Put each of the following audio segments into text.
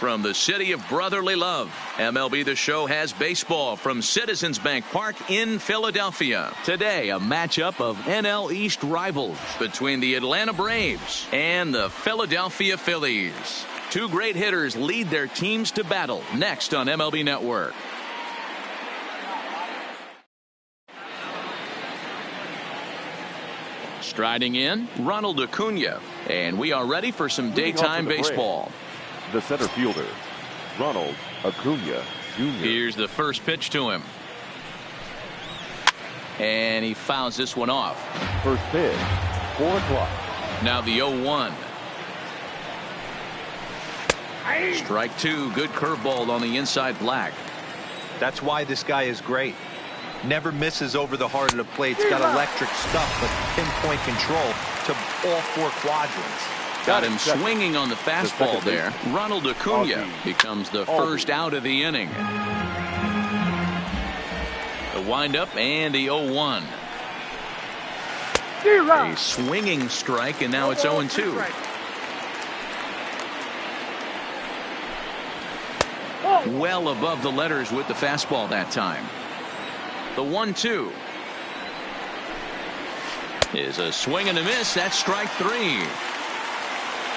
from the city of brotherly love. MLB The Show has baseball from Citizens Bank Park in Philadelphia. Today, a matchup of NL East rivals between the Atlanta Braves and the Philadelphia Phillies. Two great hitters lead their teams to battle next on MLB Network. Striding in, Ronald Acuna, and we are ready for some daytime baseball. The center fielder, Ronald Acuna Jr. Here's the first pitch to him. And he fouls this one off. First pitch, 4 o'clock. Now the 0-1. Strike two, good curveball on the inside black. That's why this guy is great. Never misses over the heart of the plate. He's got electric stuff, but pinpoint control to all 4 quadrants. Got him swinging on the fastball there. Ronald Acuna becomes the first out of the inning. The windup and the 0-1. A swinging strike, and now it's 0-2. Well above the letters with the fastball that time. The 1-2 is a swing and a miss. That's strike 3.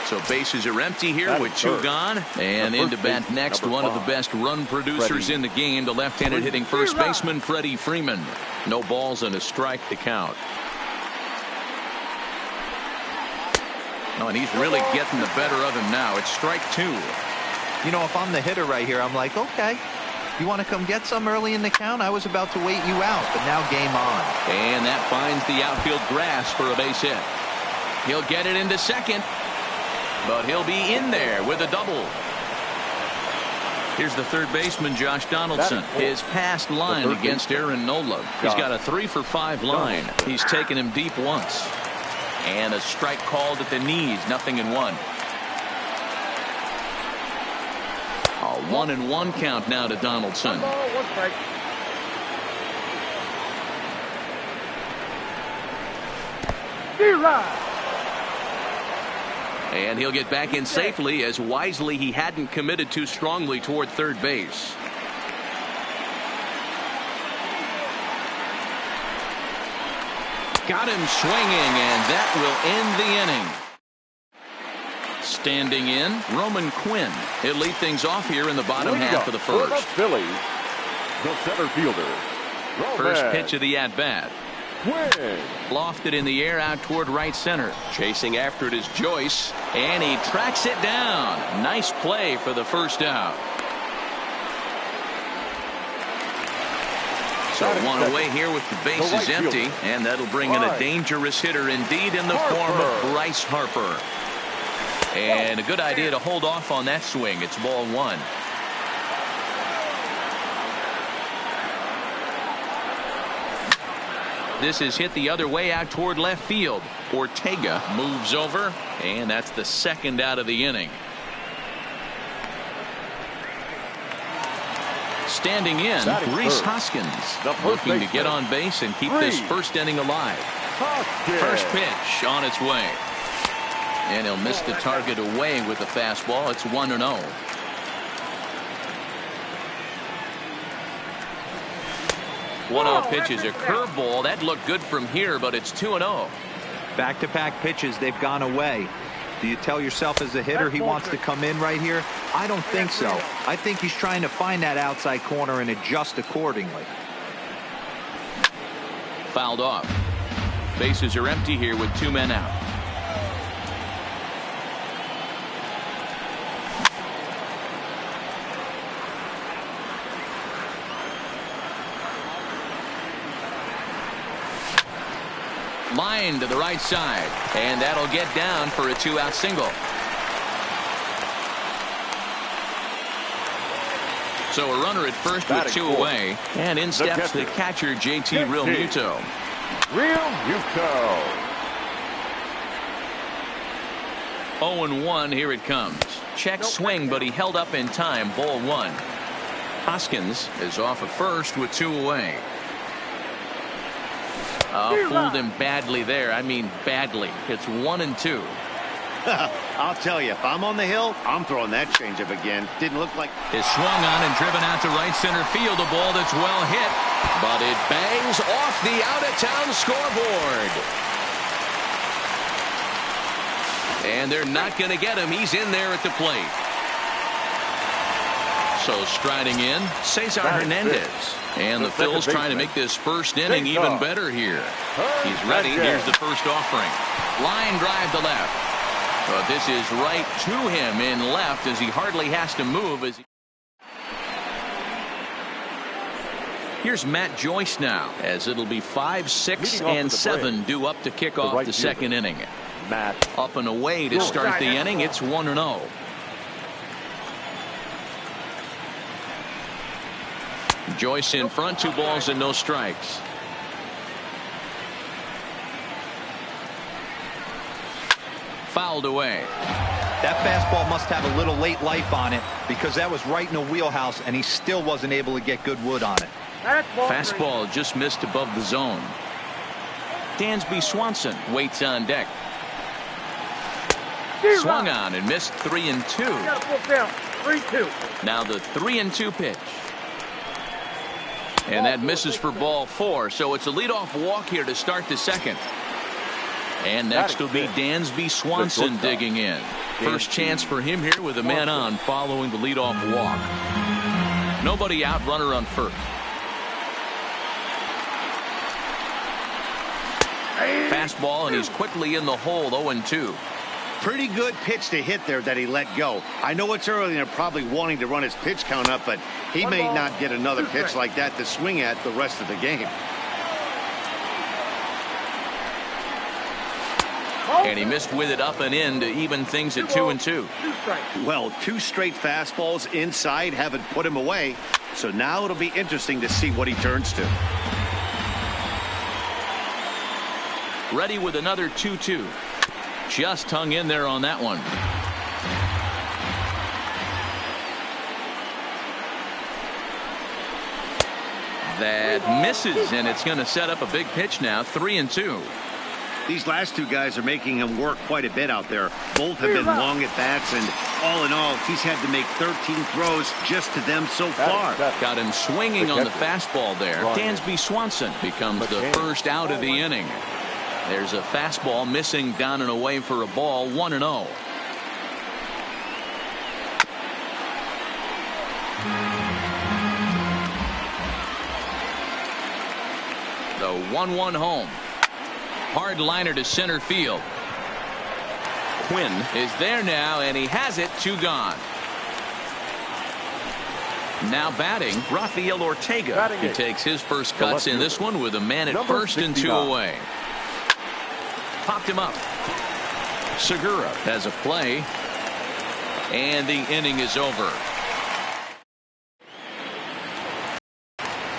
So bases are empty here with 2 gone. And into bat next, one of the best run producers in the game, the left-handed hitting first baseman, Freddie Freeman. No balls and a strike to count. Oh, and he's really getting the better of him now. It's strike 2. You know, if I'm the hitter right here, I'm like, okay. You want to come get some early in the count? I was about to wait you out, but now game on. And that finds the outfield grass for a base hit. He'll get it into second, but he'll be in there with a double. Here's the third baseman, Josh Donaldson. His past line against Aaron Nola. He's got a 3-for-5 line. He's taken him deep once. And a strike called at the knees, 0-1. A 1-1 count now to Donaldson. And he'll get back in safely, as wisely he hadn't committed too strongly toward third base. Got him swinging, and that will end the inning. Standing in, Roman Quinn. He'll lead things off here in the bottom half of the first. The Phillies, the center fielder, Roman. First pitch of the at-bat. Quinn. Lofted in the air out toward right center. Chasing after it is Joyce, and he tracks it down. Nice play for the first out. So one away here with the bases empty, and that'll bring in a dangerous hitter indeed in the form of Bryce Harper. And a good idea to hold off on that swing. It's ball 1. This is hit the other way out toward left field. Ortega moves over, and that's the second out of the inning. Standing in, Rhys Hoskins, looking to get on base and keep this first inning alive. First pitch on its way. And he'll miss the target away with the fastball. It's 1-0. 1-0 pitch is a curveball. That looked good from here, but it's 2-0. Back-to-back pitches, they've gone away. Do you tell yourself as a hitter he wants to come in right here? I don't think so. I think he's trying to find that outside corner and adjust accordingly. Fouled off. Bases are empty here with 2 men out. Line to the right side, and that'll get down for a 2-out single. So a runner at first with 2 away, and in steps the catcher, JT Realmuto. Realmuto. 0-1, here it comes. Check swing, but he held up in time. Ball 1. Hoskins is off at first with 2 away. Fooled him badly there. I mean badly. It's 1-2. I'll tell you, if I'm on the hill, I'm throwing that changeup again. Didn't look like... Is swung on and driven out to right center field. A ball that's well hit, but it bangs off the out-of-town scoreboard. And they're not going to get him. He's in there at the plate. So striding in, Cesar Hernandez. And the Phils trying to make this first inning even better here. He's ready. Here's the first offering. Line drive to left. But this is right to him in left as he hardly has to move. Here's Matt Joyce now, as it'll be 5, 6, and 7 due up to kick off the second inning. Matt. Up and away to start the inning. It's 1-0. Joyce in front, 2 balls and no strikes. Fouled away. That fastball must have a little late life on it, because that was right in the wheelhouse and he still wasn't able to get good wood on it. Fastball just missed above the zone. Dansby Swanson waits on deck. Swung on and missed 3-2. Now the 3-2 pitch. And that misses for ball 4. So it's a leadoff walk here to start the second. And next will be Dansby Swanson digging in. First chance for him here with a man on following the leadoff walk. Nobody out, runner on first. Fastball, and he's quickly in the hole, 0-2. Pretty good pitch to hit there that he let go. I know it's early and they're probably wanting to run his pitch count up, but he may not get another pitch like that to swing at the rest of the game. And he missed with it up and in to even things at 2-2. Well, 2 straight fastballs inside haven't put him away, so now it'll be interesting to see what he turns to. Ready with another 2-2. Just hung in there on that one. That misses, and it's going to set up a big pitch now. 3-2. These last 2 guys are making him work quite a bit out there. Both have been long at bats, and all in all, he's had to make 13 throws just to them so far. Got him swinging on the fastball there. Dansby Swanson becomes the first out of the inning. There's a fastball missing down and away for a ball. 1-0. The 1-1 home. Hard liner to center field. Quinn is there now, and he has it. 2 gone. Now batting, Rafael Ortega. He takes his first cuts in this one with a man at first and 2 away. Popped him up. Segura has a play, and the inning is over.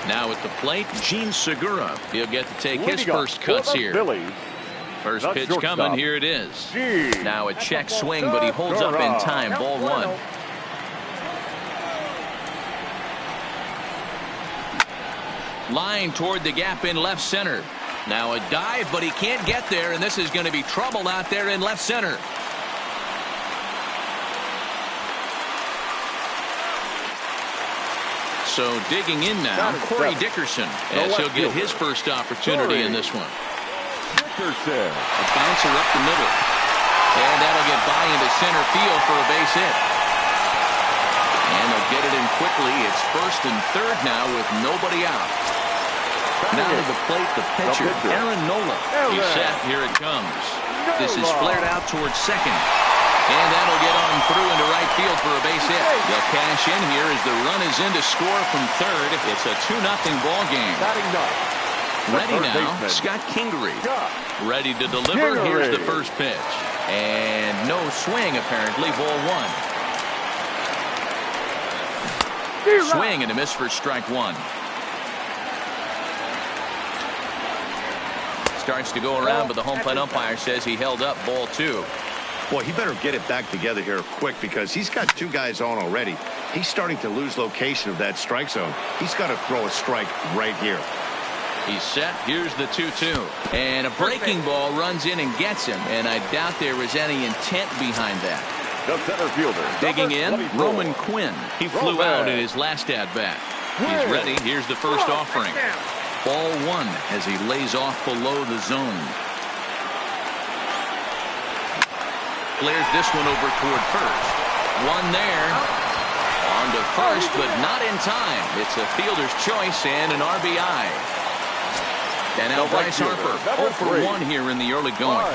Now at the plate, Gene Segura. He'll get to take his first cuts here. First pitch coming. Here it is. Now a check swing, but he holds up in time. Ball 1. Line toward the gap in left center. Now a dive, but he can't get there, and this is going to be trouble out there in left center. So digging in now, Corey Dickerson, as he'll get his first opportunity in this one. Dickerson. A bouncer up the middle. And that'll get by into center field for a base hit. And they'll get it in quickly. It's first and third now with nobody out. Now to the plate, the pitcher, Aaron Nola. He's set. Here it comes. This is flared out towards second. And that'll get on through into right field for a base hit. They'll cash in here as the run is in to score from third. It's a 2-0 ball game. Ready now, Scott Kingery. Ready to deliver. Here's the first pitch. And no swing, apparently. Ball 1. Swing and a miss for strike 1. Starts to go around, but the home plate umpire says he held up. Ball 2. Boy, he better get it back together here quick, because he's got 2 guys on already. He's starting to lose location of that strike zone. He's got to throw a strike right here. He's set. Here's the 2-2. And a breaking ball runs in and gets him. And I doubt there was any intent behind that. The center fielder. Digging in, 24. Roman Quinn. He flew out in his last at-bat. He's ready. Here's the first offering. Ball one as he lays off below the zone. Flares this one over toward first. One there. On to first, but not in time. It's a fielder's choice and an RBI. And now Bryce Harper, 0 for 1 here in the early going.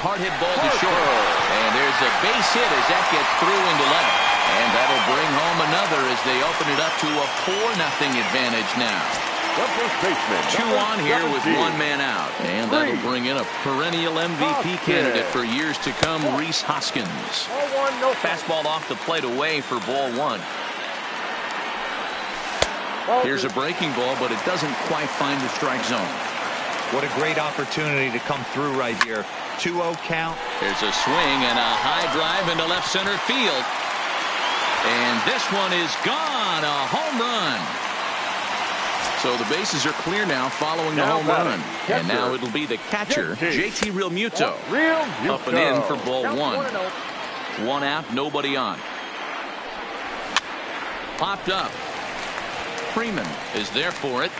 Hard hit ball to short. And there's a base hit as that gets through into left. And that'll bring home another as they open it up to a 4-0 advantage now. The first baseman. 2 on here with 1 man out. And that'll bring in a perennial MVP candidate for years to come, Rhys Hoskins. Fastball off the plate away for ball one. Here's a breaking ball, but it doesn't quite find the strike zone. What a great opportunity to come through right here. 2-0 count. There's a swing and a high drive into left center field. And this one is gone. A home run. So the bases are clear now following the home run. And now it'll be the catcher, JT Realmuto. Up and in for ball one. 1 out, nobody on. Popped up. Freeman is there for it.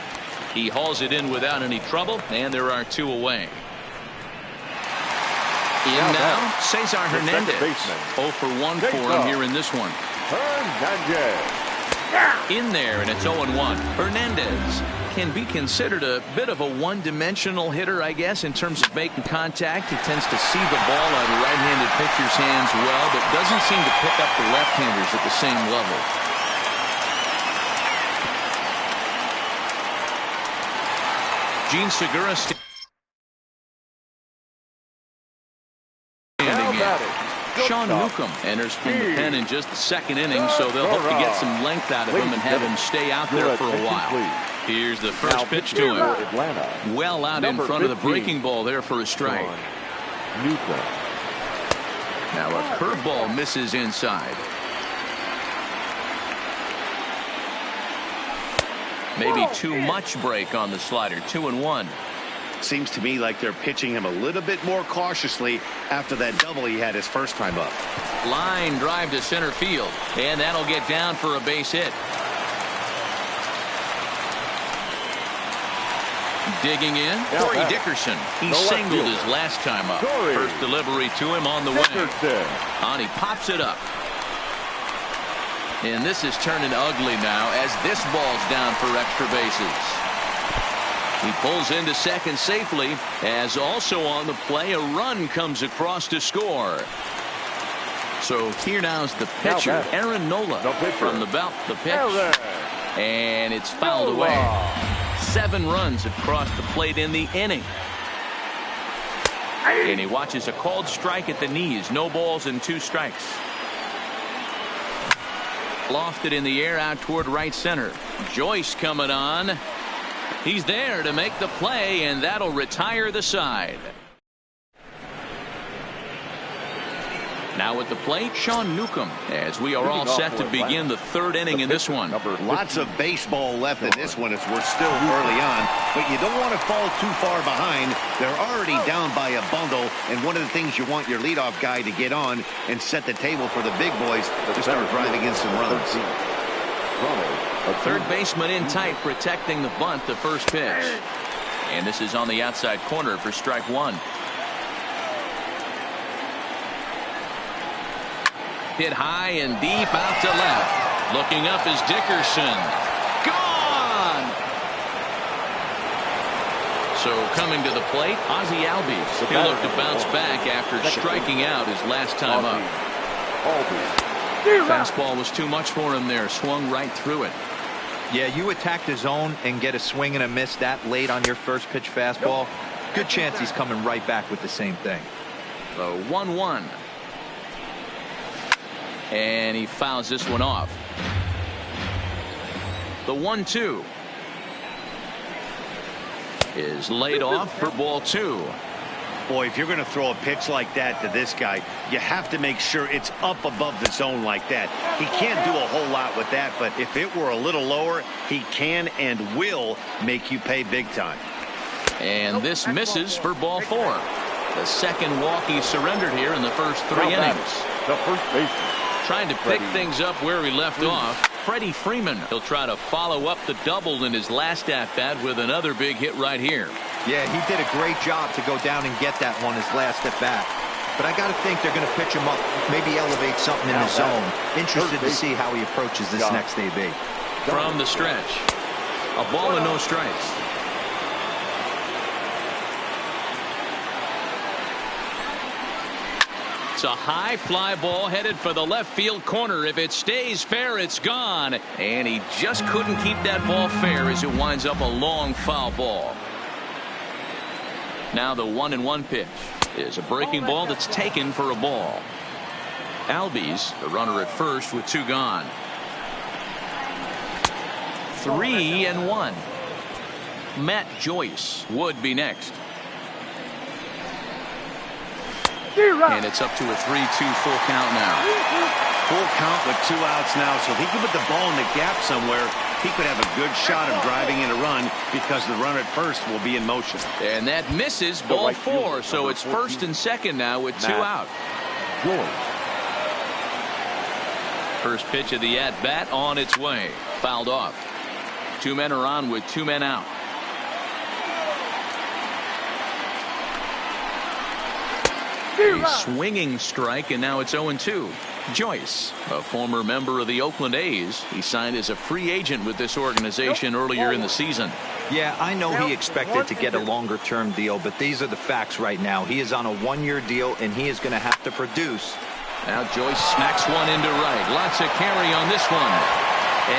He hauls it in without any trouble, and there are 2 away. In now, Cesar Hernandez. 0 for 1 for him here in this one. In there, and it's 0-1. Hernandez can be considered a bit of a one-dimensional hitter, I guess, in terms of making contact. He tends to see the ball out of right-handed pitcher's hands well, but doesn't seem to pick up the left-handers at the same level. Gene Segura standing in. Sean Newcomb enters from the pen in just the 2nd inning, so they'll hope to get some length out of him and have him stay out there for a while. Here's the first pitch to him. Well out in front of the breaking ball there for a strike. Now a curveball misses inside. Maybe too much break on the slider. 2-1. Seems to me like they're pitching him a little bit more cautiously after that double he had his first time up. Line drive to center field, and that'll get down for a base hit. Digging in, Corey Dickerson. He singled his last time up. First delivery to him on the way. And he pops it up. And this is turning ugly now as this ball's down for extra bases. He pulls into second safely, as also on the play a run comes across to score. So here now's the pitcher, Aaron Nola, from the belt, the pitch, and it's fouled away. 7 runs across the plate in the inning. And he watches a called strike at the knees. No balls and 2 strikes. Lofted in the air out toward right center. Joyce coming on. He's there to make the play, and that'll retire the side. Now at the plate, Sean Newcomb, as we are all set to begin the 3rd inning in this one. Lots of baseball left in this one as we're still early on, but you don't want to fall too far behind. They're already down by a bundle, and one of the things you want your leadoff guy to get on and set the table for the big boys to start driving in some runs. Third baseman in tight, protecting the bunt, the first pitch. And this is on the outside corner for strike 1. Hit high and deep out to left. Looking up is Dickerson. Gone! So coming to the plate, Ozzie Albies. He'll look to bounce back after striking out his last time up. Fastball was too much for him there. Swung right through it. Yeah, you attack the zone and get a swing and a miss that late on your first pitch fastball. Good chance he's coming right back with the same thing. The 1-1. And he fouls this one off. The 1-2 is laid off for ball 2. Boy, if you're going to throw a pitch like that to this guy, you have to make sure it's up above the zone like that. He can't do a whole lot with that, but if it were a little lower, he can and will make you pay big time. And this misses for ball 4. The second walk he surrendered here in the first 3 innings. The first baseman. Trying to pick things up where he left off. Freddie Freeman. He'll try to follow up the double in his last at-bat with another big hit right here. Yeah, he did a great job to go down and get that one his last at-bat. But I got to think they're going to pitch him up, maybe elevate something in the zone. Interested to see how he approaches this next AB. From the stretch, a ball and no strikes. It's a high fly ball headed for the left field corner. If it stays fair, it's gone. And he just couldn't keep that ball fair as it winds up a long foul ball. Now the 1-1 pitch is a breaking ball that's taken for a ball. Albies, the runner at first with 2 gone. 3-1. Matt Joyce would be next. And it's up to a 3-2 full count now. Full count with 2 outs now, so if he can put the ball in the gap somewhere, he could have a good shot of driving in a run because the runner at first will be in motion. And that misses ball 4, so it's first and second now with 2 out. First pitch of the at-bat on its way. Fouled off. 2 men are on with 2 men out. A swinging strike, and now it's 0-2. Joyce, a former member of the Oakland A's. He signed as a free agent with this organization earlier in the season. Yeah, I know he expected to get a longer-term deal, but these are the facts right now. He is on a 1-year deal, and he is going to have to produce. Now Joyce smacks one into right. Lots of carry on this one.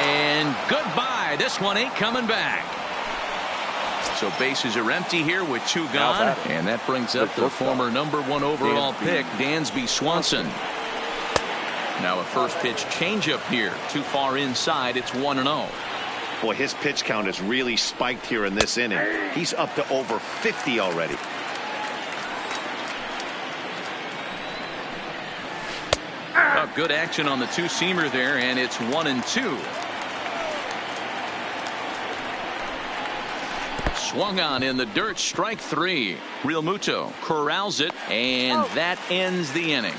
And goodbye. This one ain't coming back. So bases are empty here with 2 gone. And that brings up the former #1 overall pick, Dansby Swanson. Now a first pitch changeup here. Too far inside. It's 1-0. Boy, his pitch count has really spiked here in this inning. He's up to over 50 already. Oh, good action on the 2-seamer there, and it's 1-2. Swung on in the dirt, strike 3. Real Muto corrals it, and that ends the inning.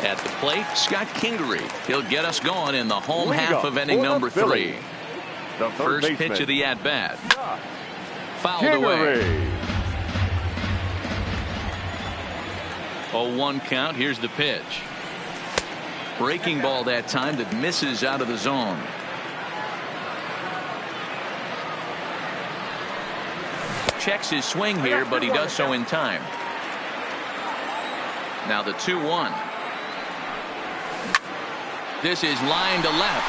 At the plate, Scott Kingery. He'll get us going in the home half of inning number 3. The First pitch of the at-bat. Fouled away. 0-1 count. Here's the pitch. Breaking ball that time that misses out of the zone. Checks his swing here, but he does so in time. Now the 2-1. This is line to left.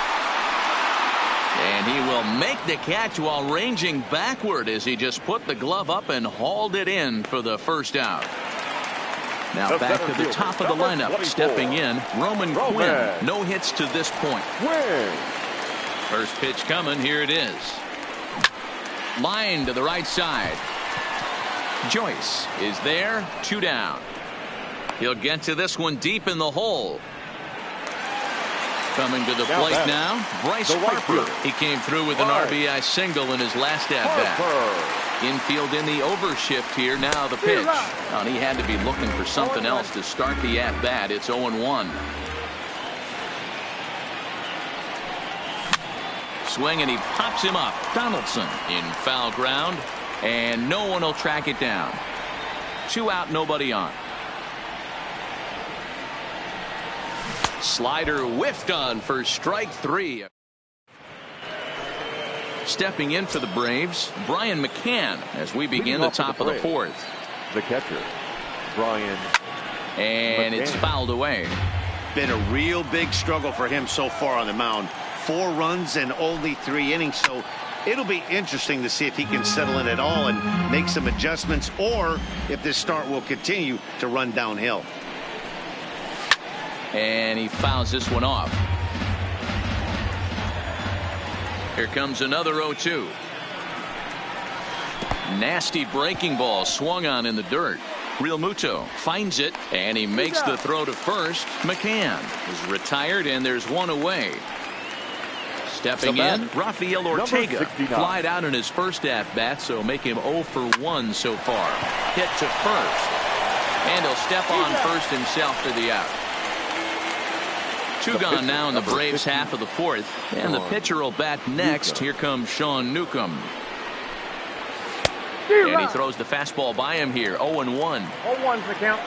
And he will make the catch while ranging backward as he just put the glove up and hauled it in for the first out. Now back to the top of the lineup. Stepping in, Roman Quinn. No hits to this point. First pitch coming. Here it is. Line to the right side. Joyce is there. 2 down. He'll get to this one deep in the hole. Coming to the plate now, Bryce Harper. He came through with an RBI single in his last at-bat. Infield in the overshift here. Now the pitch. And he had to be looking for something else to start the at-bat. It's 0-1. Swing, and he pops him up. Donaldson in foul ground, and no one will track it down. 2 out, nobody on. Slider whiffed on for strike 3. Stepping in for the Braves, Brian McCann, as we begin the top of the 4th. The catcher, Brian. And it's fouled away. Been a real big struggle for him so far on the mound. 4 runs and only 3 innings, so it'll be interesting to see if he can settle in at all and make some adjustments, or if this start will continue to run downhill. And he fouls this one off. Here comes another 0-2. Nasty breaking ball swung on in the dirt. Real Muto finds it, and he makes the throw to first. McCann is retired, and there's one away. Stepping in, Rafael Ortega flied out in his first at-bat, so make him 0 for 1 so far. Hit to first, and he'll step on first himself for the out. Two gone now in the Braves half of the fourth, and the pitcher will bat next. Here comes Sean Newcomb. And he throws the fastball by him here. 0-1. 0-1's the count.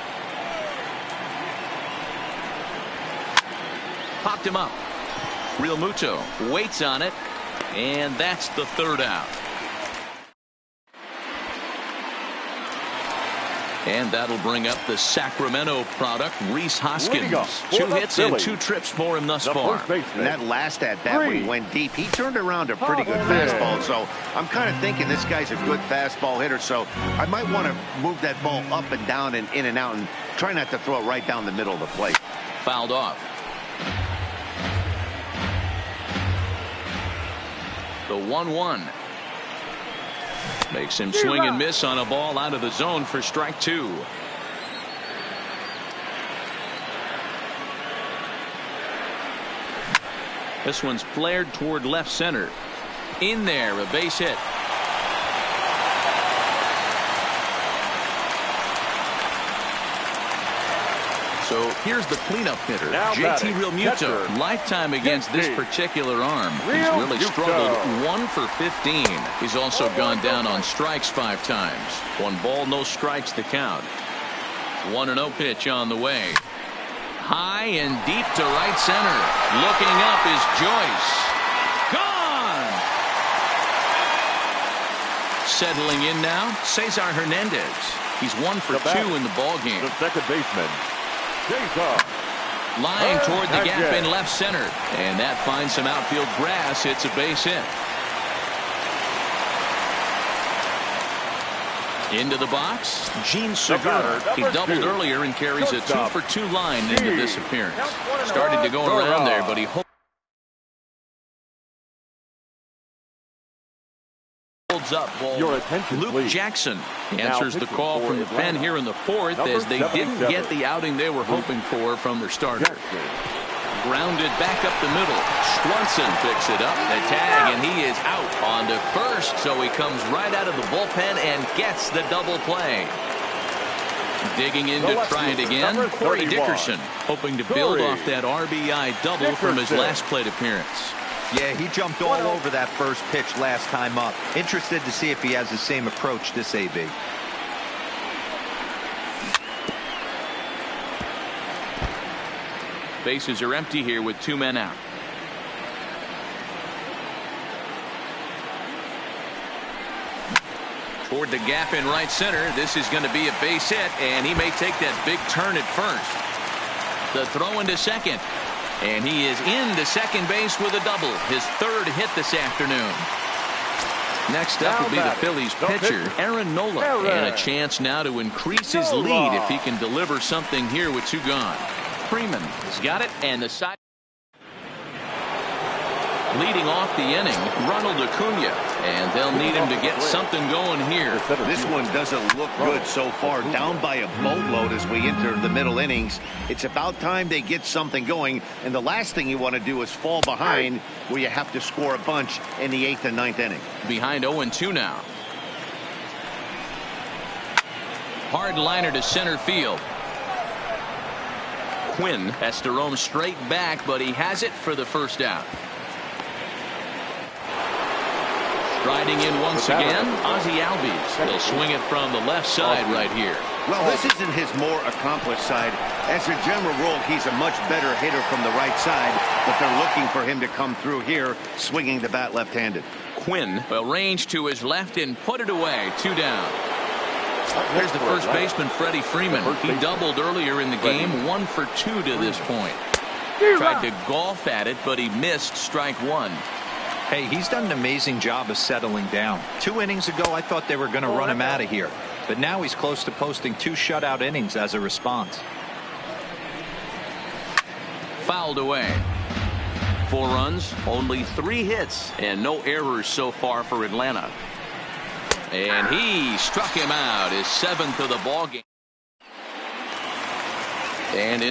Popped him up. Real Muto waits on it, and that's the third out. And that'll bring up the Sacramento product, Rhys Hoskins. 2 hits and 2 trips for him thus far. And that last at-bat when he went deep, he turned around a pretty good fastball. So I'm kind of thinking this guy's a good fastball hitter. So I might want to move that ball up and down and in and out and try not to throw it right down the middle of the plate. Fouled off. The 1-1. Makes him swing and miss on a ball out of the zone for strike 2. This one's flared toward left center. In there, a base hit. So here's the cleanup hitter, JT Real Muto. Lifetime against this particular arm. He's really struggled. 1 for 15. He's also gone down on strikes 5 times. 1 ball, no strikes to count. 1-0 pitch on the way. High and deep to right center. Looking up is Joyce. Gone! Settling in now, Cesar Hernandez. He's 1 for 2 in the ballgame. The second baseman, Lying toward the gap in left center. And that finds some outfield grass. It's a base hit. Into the box, Gene Segura. He doubled earlier and carries a 2 for 2 line into this appearance. Started to go around there, but he holds up. Your attention, Luke please. Jackson answers the call from the pen here in the fourth, as they didn't get the outing they were hoping for from their starter. Grounded back up the middle. Swanson picks it up, the tag, and he is out on to first. So he comes right out of the bullpen and gets the double play. Digging in to try it again, Corey Dickerson, hoping to build off that RBI double from his last plate appearance. Yeah, he jumped all over that first pitch last time up. Interested to see if he has the same approach this AB. Bases are empty here with 2 men out. Toward the gap in right center. This is going to be a base hit, and he may take that big turn at first. The throw into second. And he is into second base with a double. His 3rd hit this afternoon. Next up will be the Phillies pitcher, Aaron Nola. And a chance now to increase his lead if he can deliver something here with 2 gone. Freeman has got it, and the side. Leading off the inning, Ronald Acuna, and they'll need him to get something going here. This one doesn't look good so far. Down by a boatload as we enter the middle innings. It's about time they get something going, and the last thing you want to do is fall behind where you have to score a bunch in the 8th and 9th inning. Behind 0-2 now. Hard liner to center field. Quinn has to roam straight back, but he has it for the first out. Riding in once again, Ozzie Albies. They'll swing it from the left side right here. Well, this isn't his more accomplished side. As a general rule, he's a much better hitter from the right side, but they're looking for him to come through here, swinging the bat left-handed. Quinn will range to his left and put it away. 2 down. Here's the first baseman, Freddie Freeman. He doubled earlier in the game, 1 for 2 to this point. Tried to golf at it, but he missed strike 1. Hey, he's done an amazing job of settling down. 2 innings ago, I thought they were going to run him out of here. But now he's close to posting 2 shutout innings as a response. Fouled away. 4 runs, only 3 hits, and no errors so far for Atlanta. And he struck him out, his 7th of the ball game. And it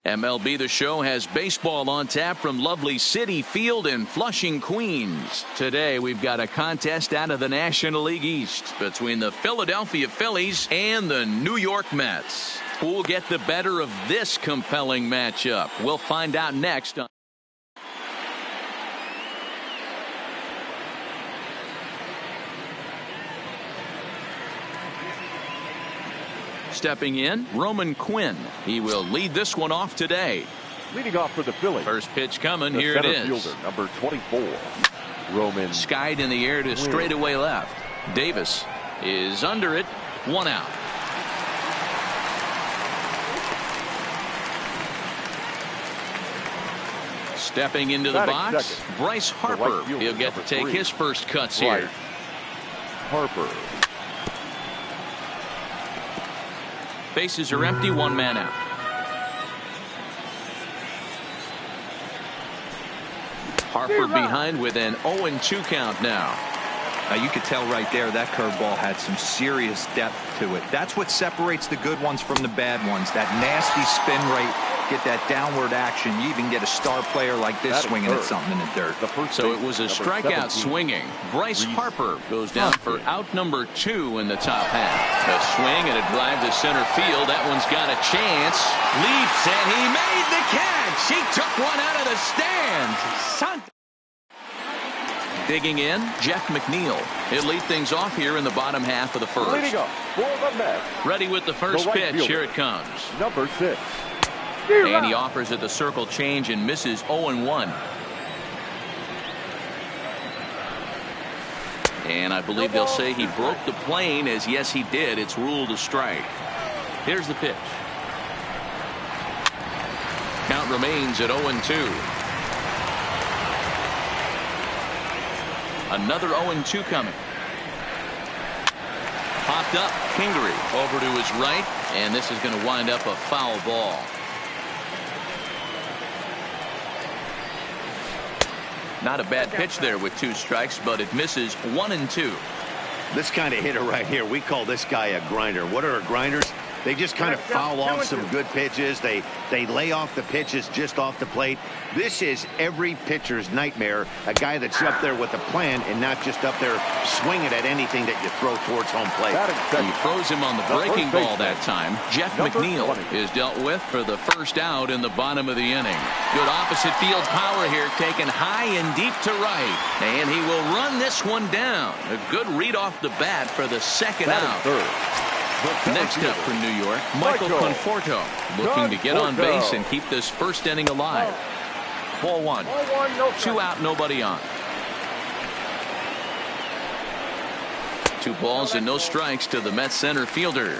MLB The Show has baseball on tap from lovely Citi Field in Flushing, Queens. Today we've got a contest out of the National League East between the Philadelphia Phillies and the New York Mets. Who'll get the better of this compelling matchup? We'll find out next on Stepping in, Roman Quinn. He will lead this one off today. Leading off for the Phillies. First pitch coming. The Here it center is. fielder, number 24, Roman. Skied in the air to straightaway left. Davis is under it. 1 out. Stepping into the box, second, Bryce Harper. fielder, He'll get to take 3, his first cuts Bryce here. Harper. Bases are empty, 1 man out. Harper behind with an 0-2 count now. You could tell right there that curveball had some serious depth to it. That's what separates the good ones from the bad ones. That nasty spin rate, get that downward action. You even get a star player like this swinging at something in the dirt. So it was a strikeout swinging. Bryce Harper goes down for out number 2 in the top half. A swing and a drive to center field. That one's got a chance. Leaps and he made the catch. He took one out of the stands. Digging in, Jeff McNeil. He'll lead things off here in the bottom half of the first. Leading up for the Mets. Ready with the first pitch. fielder, Here it comes. Number 6. And he offers it the circle change and misses 0-1. And I believe they'll say he broke the plane, as yes he did. It's ruled a strike. Here's the pitch. Count remains at 0-2. Another 0-2 coming. Popped up. Kingery over to his right, and this is going to wind up a foul ball. Not a bad pitch there with 2 strikes, but it misses 1-2. This kind of hitter right here, we call this guy a grinder. What are grinders? They just kind of foul off some good pitches. They lay off the pitches just off the plate. This is every pitcher's nightmare, a guy that's up there with a plan and not just up there swinging at anything that you throw towards home plate. He throws him on the breaking ball that time. Jeff McNeil is dealt with for the first out in the bottom of the inning. Good opposite field power here, taken high and deep to right. And he will run this one down. A good read off the bat for the second out. Next up for New York, Michael Conforto, looking to get on base and keep this first inning alive. Ball 1. 2 out, nobody on. 2 balls and no strikes to the Mets center fielder.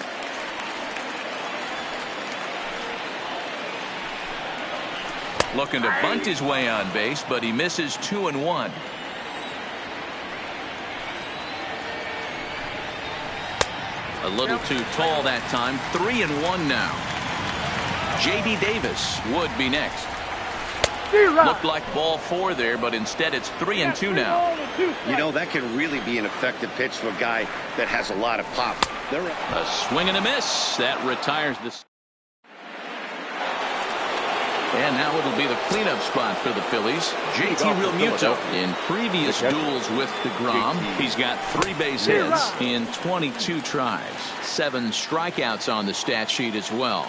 Looking to bunt his way on base, but he misses 2-1. A little too tall that time. 3-1 now. J.D. Davis would be next. Looked like ball 4 there, but instead it's 3-2 now. You know, that can really be an effective pitch to a guy that has a lot of pop. A swing and a miss. That retires this. And now it'll be the cleanup spot for the Phillies. JT Realmuto. In previous duels with DeGrom, he's got 3 base hits in 22 tries. 7 strikeouts on the stat sheet as well.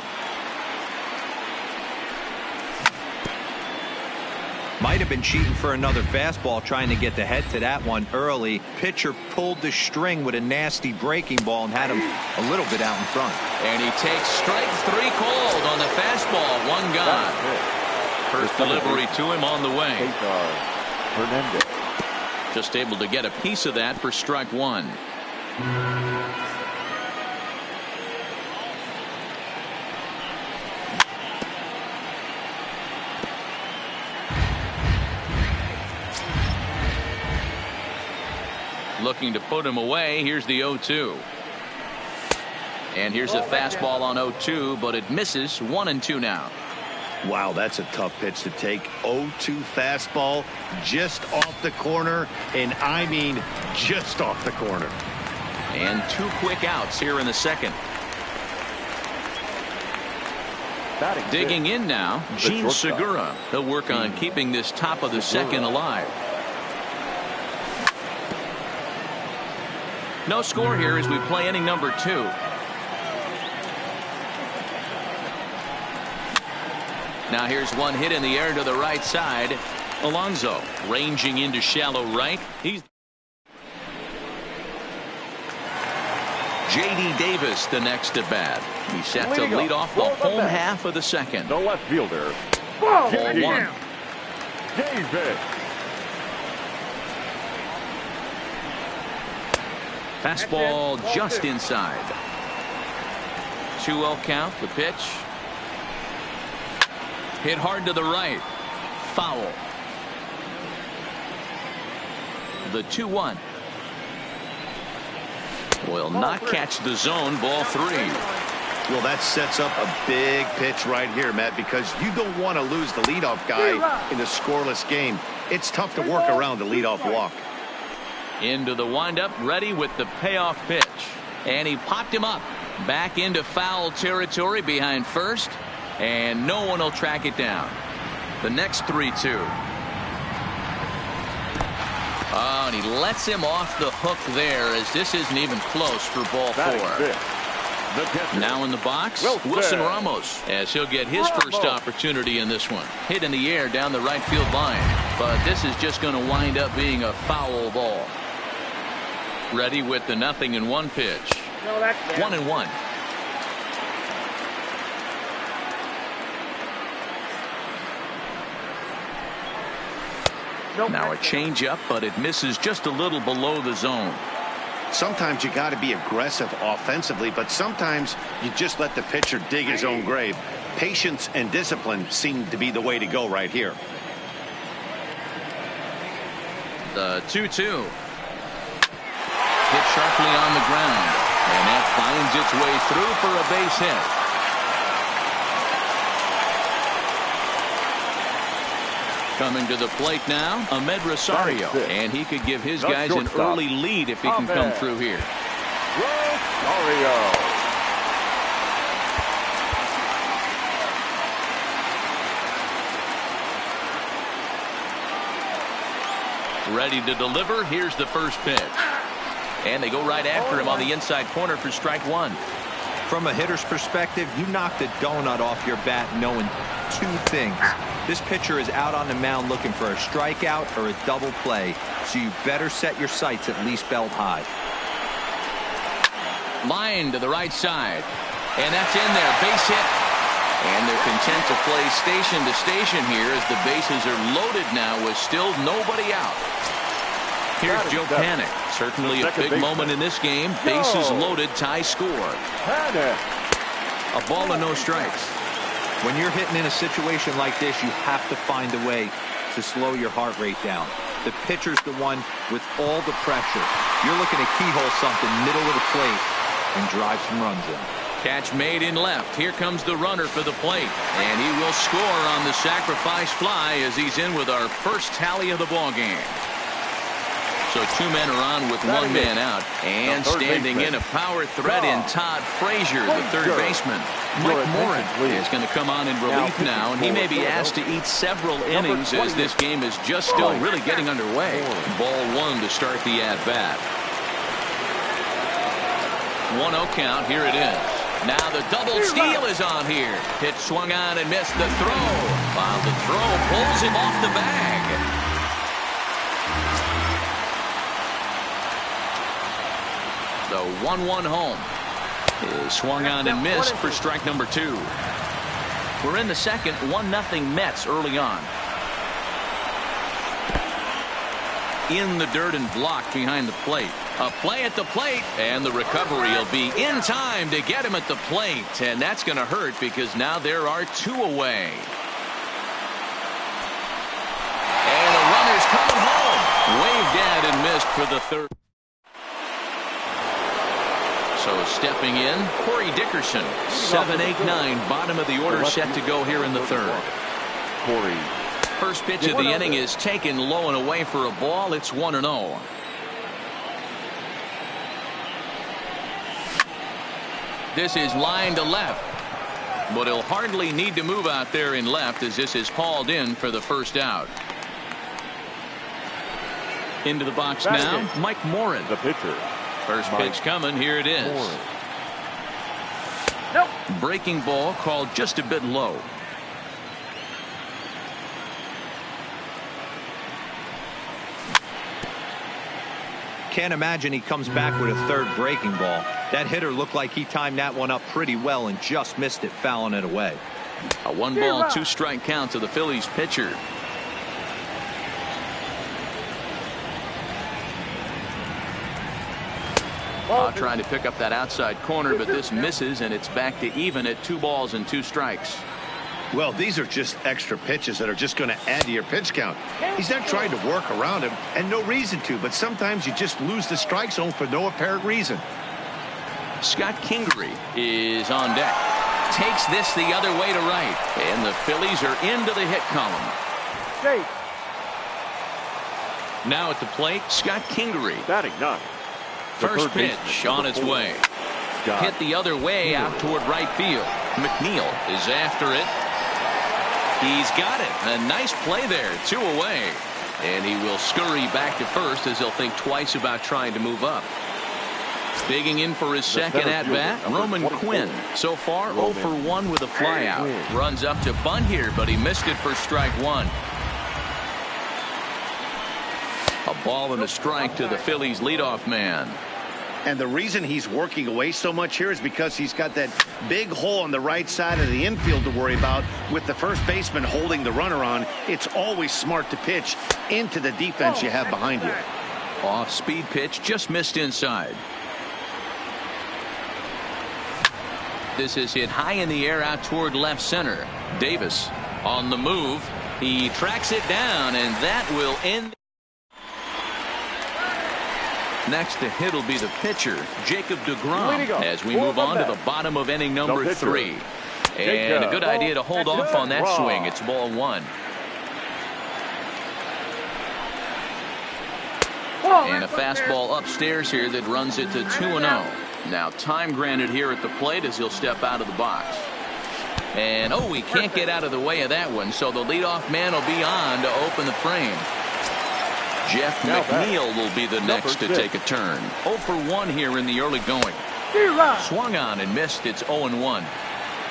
Might have been cheating for another fastball, trying to get the head to that one early. Pitcher pulled the string with a nasty breaking ball and had him a little bit out in front. And he takes strike 3 called on the fastball. 1 gone. First delivery to him on the way. Just able to get a piece of that for strike 1. Looking to put him away. Here's the 0-2. And here's a fastball on 0-2, but it misses. 1-2 now. Wow, that's a tough pitch to take. 0-2 fastball just off the corner, and I mean just off the corner. And 2 quick outs here in the second. Digging in now, Gene Segura. He'll work on keeping this top of the second alive. No score here as we play inning number 2. Now here's one hit in the air to the right side. Alonso ranging into shallow right. He's J.D. Davis the next at bat. He's set to lead off the home half of the second. The left fielder. Ball 1. Davis. Fastball just inside. 2-0 count. The pitch. Hit hard to the right. Foul. The 2-1. Will not catch the zone. Ball 3. Well, that sets up a big pitch right here, Matt, because you don't want to lose the leadoff guy in a scoreless game. It's tough to work around the leadoff walk. Into the windup, ready with the payoff pitch. And he popped him up. Back into foul territory behind first. And no one will track it down. The next 3-2. Oh, and he lets him off the hook there as this isn't even close for ball 4. Now in the box, Wilson Ramos, as he'll get his first opportunity in this one. Hit in the air down the right field line. But this is just going to wind up being a foul ball. Ready with the 0-1 pitch. 1-1. Now a changeup, but it misses just a little below the zone. Sometimes you got to be aggressive offensively, but sometimes you just let the pitcher dig his own grave. Patience and discipline seem to be the way to go right here. The 2-2. Hit sharply on the ground. And that finds its way through for a base hit. Coming to the plate now, Ahmed Rosario. And he could give his guys an early lead if he can come through here. Rosario. Ready to deliver. Here's the first pitch. And they go right after him on the inside corner for strike one. From a hitter's perspective, you knocked a donut off your bat knowing two things. This pitcher is out on the mound looking for a strikeout or a double play, so you better set your sights at least belt high. Line to the right side. And that's in there. Base hit. And they're content to play station to station here as the bases are loaded now with still nobody out. Here's Joe Panik. Certainly a big moment in this game. Bases loaded, tie score. A ball and no strikes. When you're hitting in a situation like this, you have to find a way to slow your heart rate down. The pitcher's the one with all the pressure. You're looking to keyhole something middle of the plate and drive some runs in. Catch made in left. Here comes the runner for the plate. And he will score on the sacrifice fly as he's in with our first tally of the ball game. So two men are on with one man out. And standing in a power threat in Todd Frazier, the third baseman. Mike Morin is going to come on in relief now, and he may be asked to eat several innings as this game is just still really getting underway. Ball one to start the at-bat. 1-0 count. Here it is. Now the double steal is on here. Pitch swung on and missed the throw. While the throw pulls him off the bag. The 1-1 home is swung on and missed for strike number two. We're in the second. 1-0 Mets early on. In the dirt and blocked behind the plate. A play at the plate, and the recovery will be in time to get him at the plate. And that's going to hurt because now there are two away. And the runner's coming home. Waved at and missed for the third. So stepping in, Corey Dickerson. 7, 8, 9, bottom of the order set to go here in the third. Corey. First pitch of the inning is taken low and away for a ball. It's 1-0. This is line to left. But he'll hardly need to move out there in left as this is hauled in for the first out. Into the box now, Mike Morin. The pitcher. First pitch coming. Here it is. Nope. Breaking ball called just a bit low. Can't imagine he comes back with a third breaking ball. That hitter looked like he timed that one up pretty well and just missed it, fouling it away. A 1-ball, 2-strike count to the Phillies pitcher. Trying to pick up that outside corner, but this misses, and it's back to even at 2 balls and 2 strikes. Well, these are just extra pitches that are just going to add to your pitch count. He's not trying to work around him, and no reason to, but sometimes you just lose the strike zone for no apparent reason. Scott Kingery is on deck. Takes this the other way to right, and the Phillies are into the hit column. Now at the plate, Scott Kingery. Batting 9. First pitch on its way. Hit the other way out toward right field. McNeil is after it. He's got it. A nice play there. 2 away. And he will scurry back to first as he'll think twice about trying to move up. Digging in for his second at-bat, Roman Quinn. So far, 0 for 1 with a flyout. Runs up to bunt here, but he missed it for strike one. A ball and a strike to the Phillies leadoff man. And the reason he's working away so much here is because he's got that big hole on the right side of the infield to worry about. With the first baseman holding the runner on, it's always smart to pitch into the defense you have behind you. Off-speed pitch, just missed inside. This is hit high in the air out toward left center. Davis on the move. He tracks it down, and that will end. Next to hit will be the pitcher, Jacob deGrom, as we move on to the bottom of inning number 3. And a good idea to hold off on that swing. It's ball 1. And a fastball upstairs here that runs it to 2-0. Now time granted here at the plate as he'll step out of the box. And he can't get out of the way of that one, so the leadoff man will be on to open the frame. Jeff McNeil will be the next to take a turn. 0 for 1 here in the early going. Swung on and missed. It's 0-1.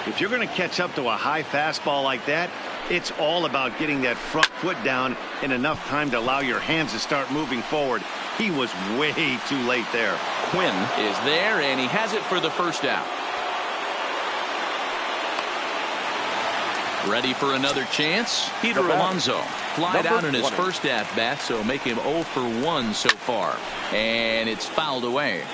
If you're going to catch up to a high fastball like that, it's all about getting that front foot down in enough time to allow your hands to start moving forward. He was way too late there. Quinn is there, and he has it for the first out. Ready for another chance? Peter Alonso flied out in his first at-bat, so make him 0 for 1 so far. And it's fouled away.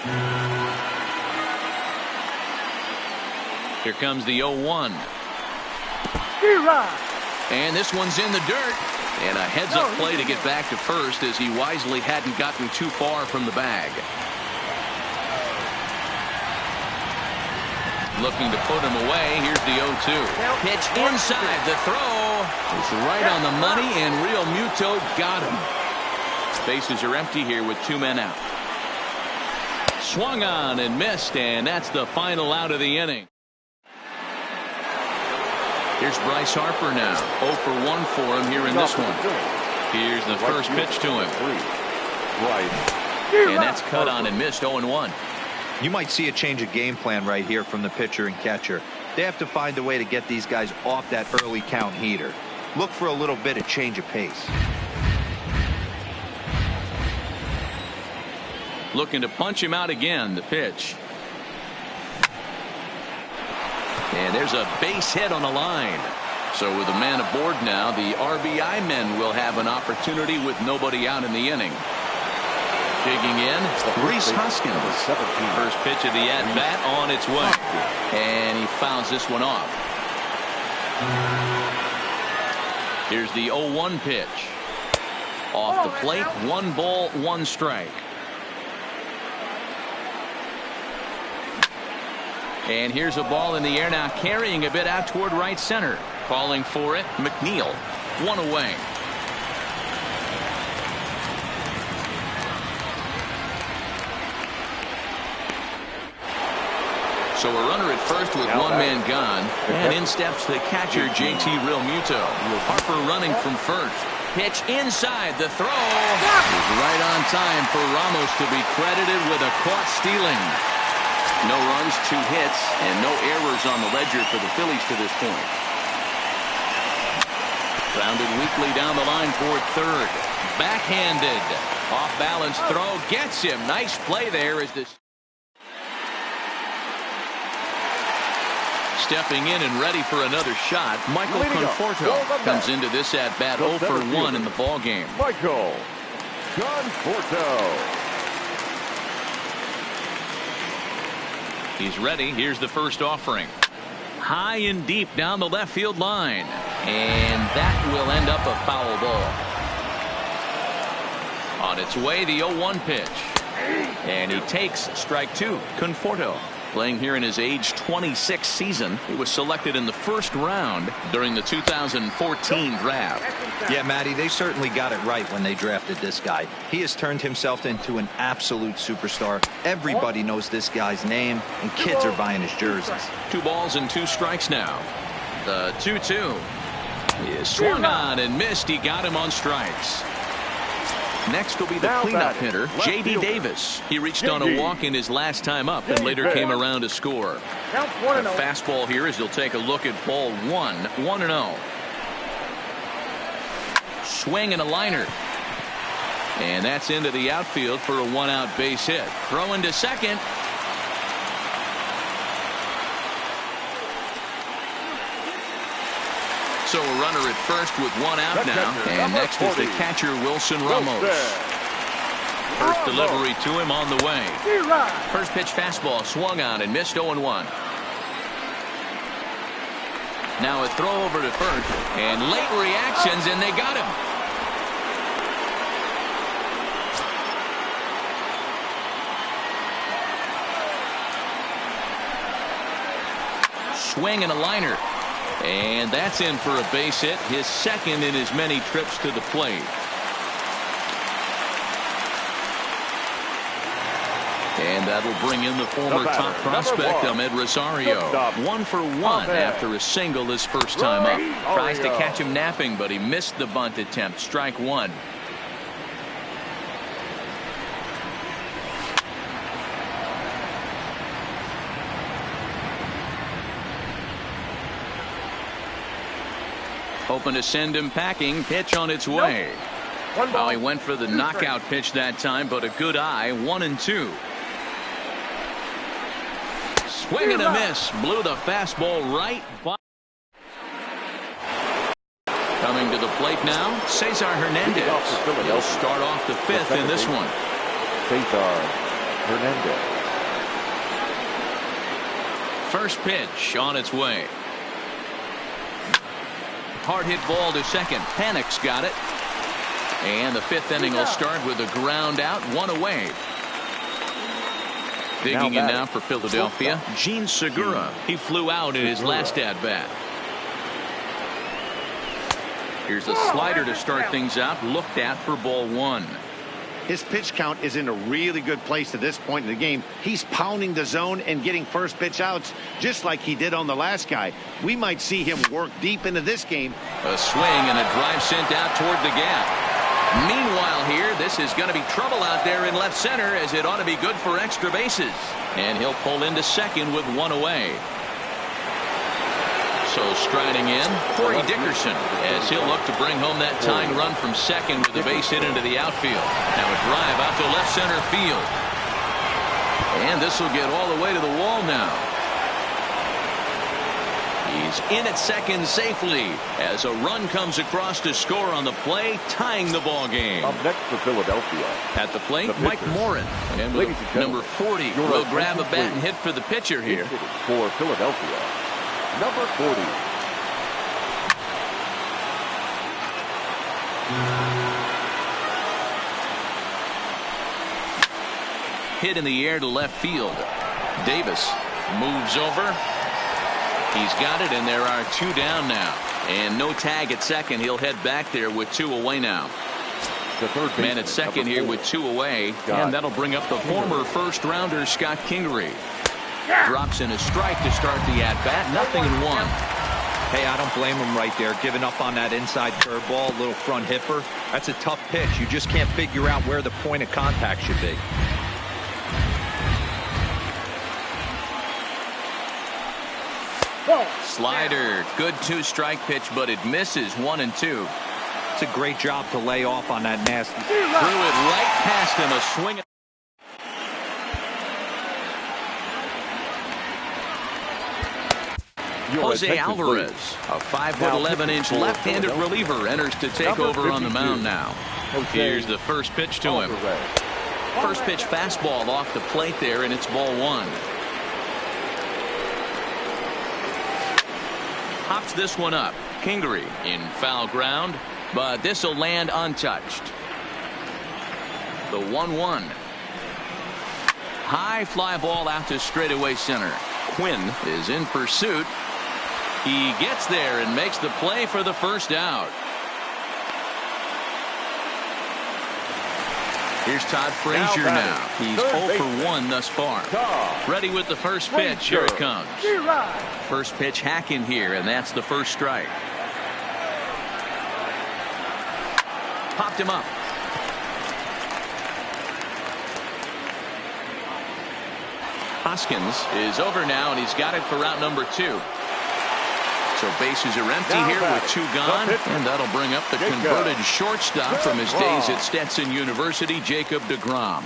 Here comes the 0-1. And this one's in the dirt. And a heads-up play to get back to first as he wisely hadn't gotten too far from the bag. Looking to put him away. Here's the 0-2. Pitch inside. The throw is right on the money, and Real Muto got him. Bases are empty here with 2 men out. Swung on and missed, and that's the final out of the inning. Here's Bryce Harper now. 0 for 1 for him here in this one. Here's the first pitch to him. And that's cut on and missed. 0-1. You might see a change of game plan right here from the pitcher and catcher. They have to find a way to get these guys off that early count heater. Look for a little bit of change of pace. Looking to punch him out again. The pitch. And there's a base hit on the line. So with a man aboard now, the RBI men will have an opportunity with nobody out in the inning. Digging in, Rhys Hoskins. First pitch of the at-bat on its way. And he fouls this one off. Here's the 0-1 pitch. Off the plate, 1 ball, 1 strike. And here's a ball in the air now, carrying a bit out toward right center. Calling for it, McNeil. 1 away. So a runner at first with 1 man gone. And in steps the catcher, JT Realmuto. Harper running from first. Pitch inside. The throw is right on time for Ramos to be credited with a caught stealing. No runs, 2 hits, and no errors on the ledger for the Phillies to this point. Grounded weakly down the line toward third. Backhanded. Off balance throw. Gets him. Nice play there as this. Stepping in and ready for another shot, Michael Conforto comes into this at-bat 0 for 1 in the ball game. Michael Conforto. He's ready. Here's the first offering. High and deep down the left field line. And that will end up a foul ball. On its way, the 0-1 pitch. And he takes strike 2. Conforto. Playing here in his age 26 season. He was selected in the first round during the 2014 draft. Yeah, Matty, they certainly got it right when they drafted this guy. He has turned himself into an absolute superstar. Everybody knows this guy's name, and kids are buying his jerseys. 2 balls and 2 strikes now. The 2-2 is swung on and missed. He got him on strikes. Next will be the cleanup hitter, J.D. Davis. He reached on a walk in his last time up and later came around to score. A fastball here as he'll take a look at ball 1. 1-0. Swing and a liner. And that's into the outfield for a 1-out base hit. Throw into second. So a runner at first with 1 out now. And next is the catcher, Wilson Ramos. First delivery to him on the way. First pitch fastball swung on and missed. 0-1. Now a throw over to first. And late reactions, and they got him. swing and a liner. And that's in for a base hit, his second in as many trips to the plate. And that'll bring in the former top prospect, Ahmed Rosario. 1 for 1 after a single his first time up. Tries to catch him napping, but he missed the bunt attempt. Strike one. Hoping to send him packing. Pitch on its way. Oh, he went for the knockout pitch that time, but a good eye. 1-2. Swing and a miss. Blew the fastball right by. Coming to the plate now, Cesar Hernandez. He'll start off the fifth in this one. Cesar Hernandez. First pitch on its way. Hard hit ball to second. Panic's got it. And the fifth inning will start with a ground out, 1 away. Digging in now for Philadelphia, Gene Segura. He flew out in his last at-bat. Here's a slider to start things out, looked at for ball 1. His pitch count is in a really good place at this point in the game. He's pounding the zone and getting first pitch outs just like he did on the last guy. We might see him work deep into this game. A swing and a drive sent out toward the gap. Meanwhile here, this is going to be trouble out there in left center, as it ought to be good for extra bases. And he'll pull into second with 1 away. So striding in, Corey Dickerson, as he'll look to bring home that tying run from second with a base hit into the outfield. Now a drive out to left center field. And this will get all the way to the wall now. He's in at second safely as a run comes across to score on the play, tying the ball game. Up next for Philadelphia. At the plate, Mike Morin. And with number 40, will grab a bat and hit for the pitcher here. For Philadelphia, number 40. Hit in the air to left field. Davis moves over. He's got it, and there are 2 down now. And no tag at second. He'll head back there with 2 away now. The third man at second here with 2 away. And that'll bring up the former first-rounder, Scott Kingery. Drops in a strike to start the at-bat. 0-1. Hey, I don't blame him right there, giving up on that inside curveball, little front hipper. That's a tough pitch. You just can't figure out where the point of contact should be. Slider, good 2-strike pitch, but it misses. 1-2. It's a great job to lay off on that nasty. Threw it right past him. A swing. Jose Alvarez, a 5'11" left-handed reliever, enters to take over on the mound now. Here's the first pitch to him. First pitch fastball off the plate there, and it's ball 1. Hops this one up. Kingery in foul ground, but this will land untouched. The 1-1. High fly ball out to straightaway center. Quinn is in pursuit. He gets there and makes the play for the first out. Here's Todd Frazier now. He's 0 for 1 thus far. Ready with the first pitch. Here it comes. First pitch hacking here, and that's the first strike. Popped him up. Hoskins is over now, and he's got it for out number 2. So bases are empty here with 2 gone, and that'll bring up the converted shortstop from his days at Stetson University, Jacob deGrom.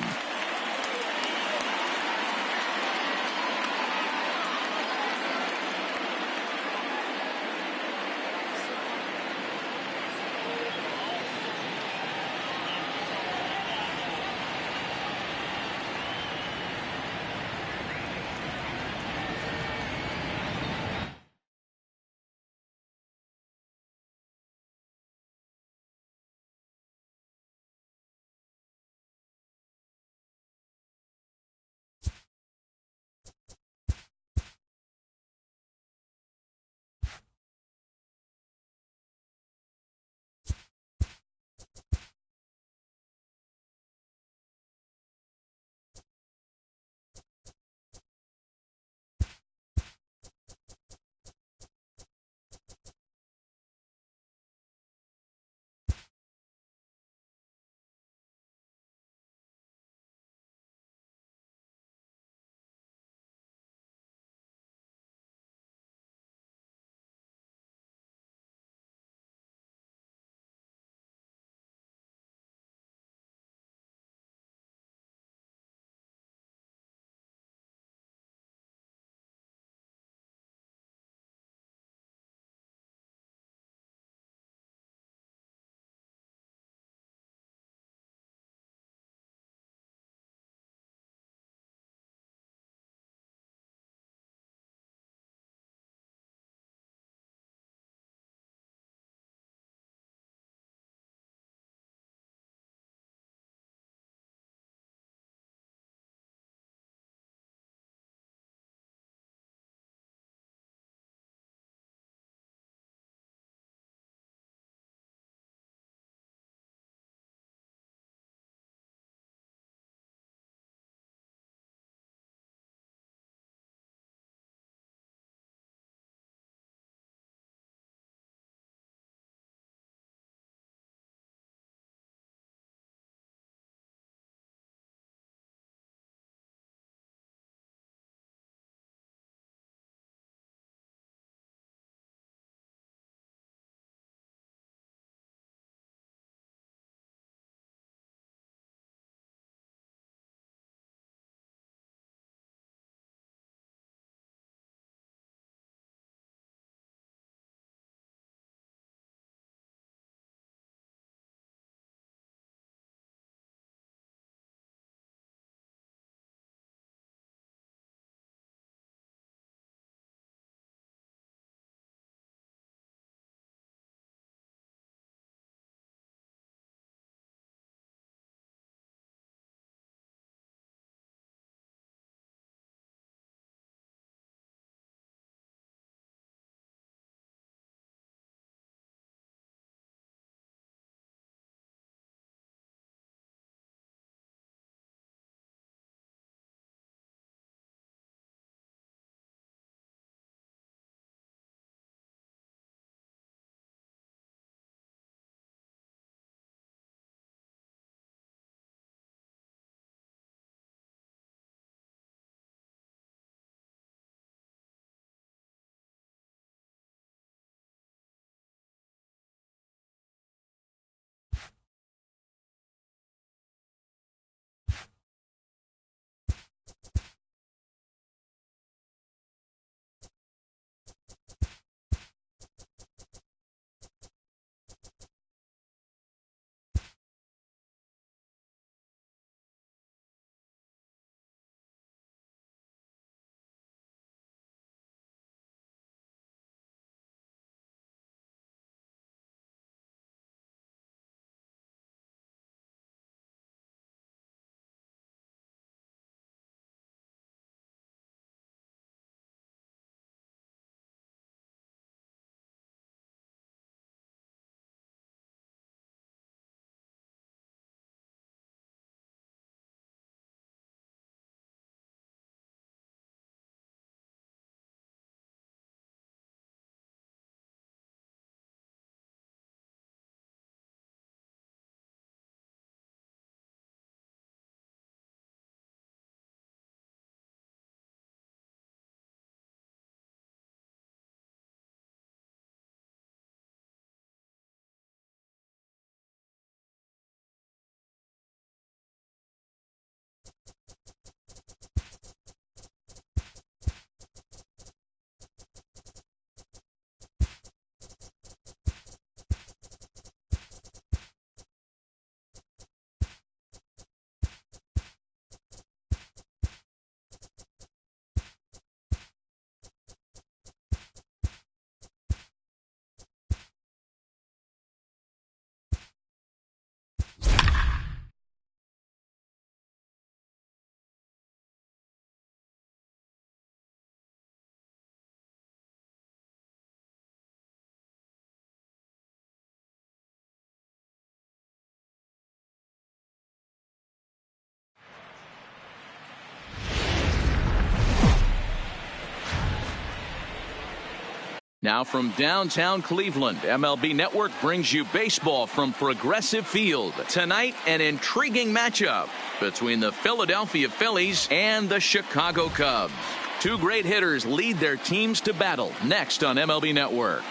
Now from downtown Cleveland, MLB Network brings you baseball from Progressive Field. Tonight, an intriguing matchup between the Philadelphia Phillies and the Chicago Cubs. Two great hitters lead their teams to battle next on MLB Network.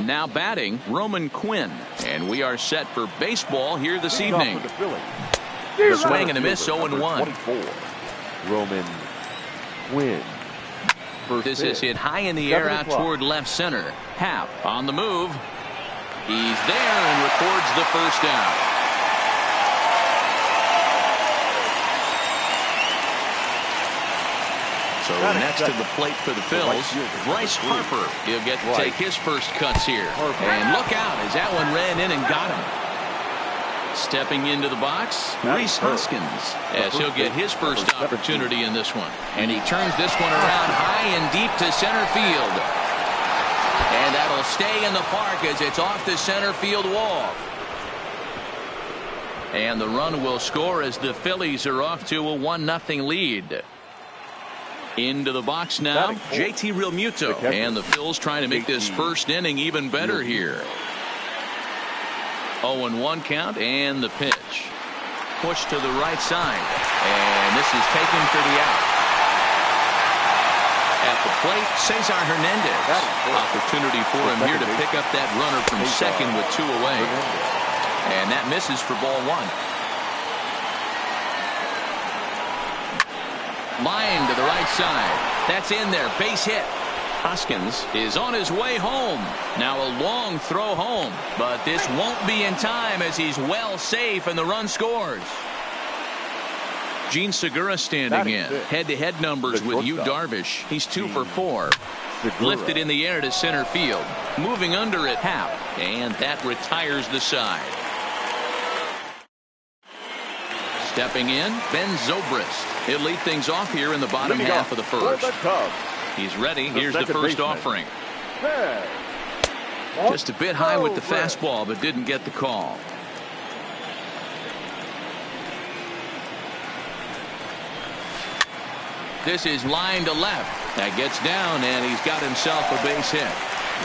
Now batting, Roman Quinn. And we are set for baseball here this evening. The swing and a miss, 0-1. Roman Quinn. This is hit high in the air out toward left center. Happ on the move. He's there and records the first out. So next to the plate for the Phils, Bryce Harper. He'll get to take his first cuts here. And look out as that one ran in and got him. Stepping into the box, Rhys Hoskins, as he'll get his first opportunity in this one. And he turns this one around high and deep to center field. And that'll stay in the park as it's off the center field wall. And the run will score as the Phillies are off to a 1-0 lead. Into the box now, JT Realmuto. And the Phils trying to make this first inning even better here. 0-1 count and the pitch. Push to the right side. And this is taken for the out. At the plate, Cesar Hernandez. Opportunity for him here to pick up that runner from second with 2 away. And that misses for ball 1. Line to the right side. That's in there. Base hit. Hoskins is on his way home. Now a long throw home, but this won't be in time as he's well safe and the run scores. Gene Segura standing in. Head-to-head numbers with Yu Darvish. He's 2 for 4. Lifted in the air to center field. Moving under it, Happ. And that retires the side. Stepping in, Ben Zobrist. He'll lead things off here in the bottom half of the first. He's ready. Here's the first offering. Just a bit high with the fastball, but didn't get the call. This is line to left. That gets down, and he's got himself a base hit.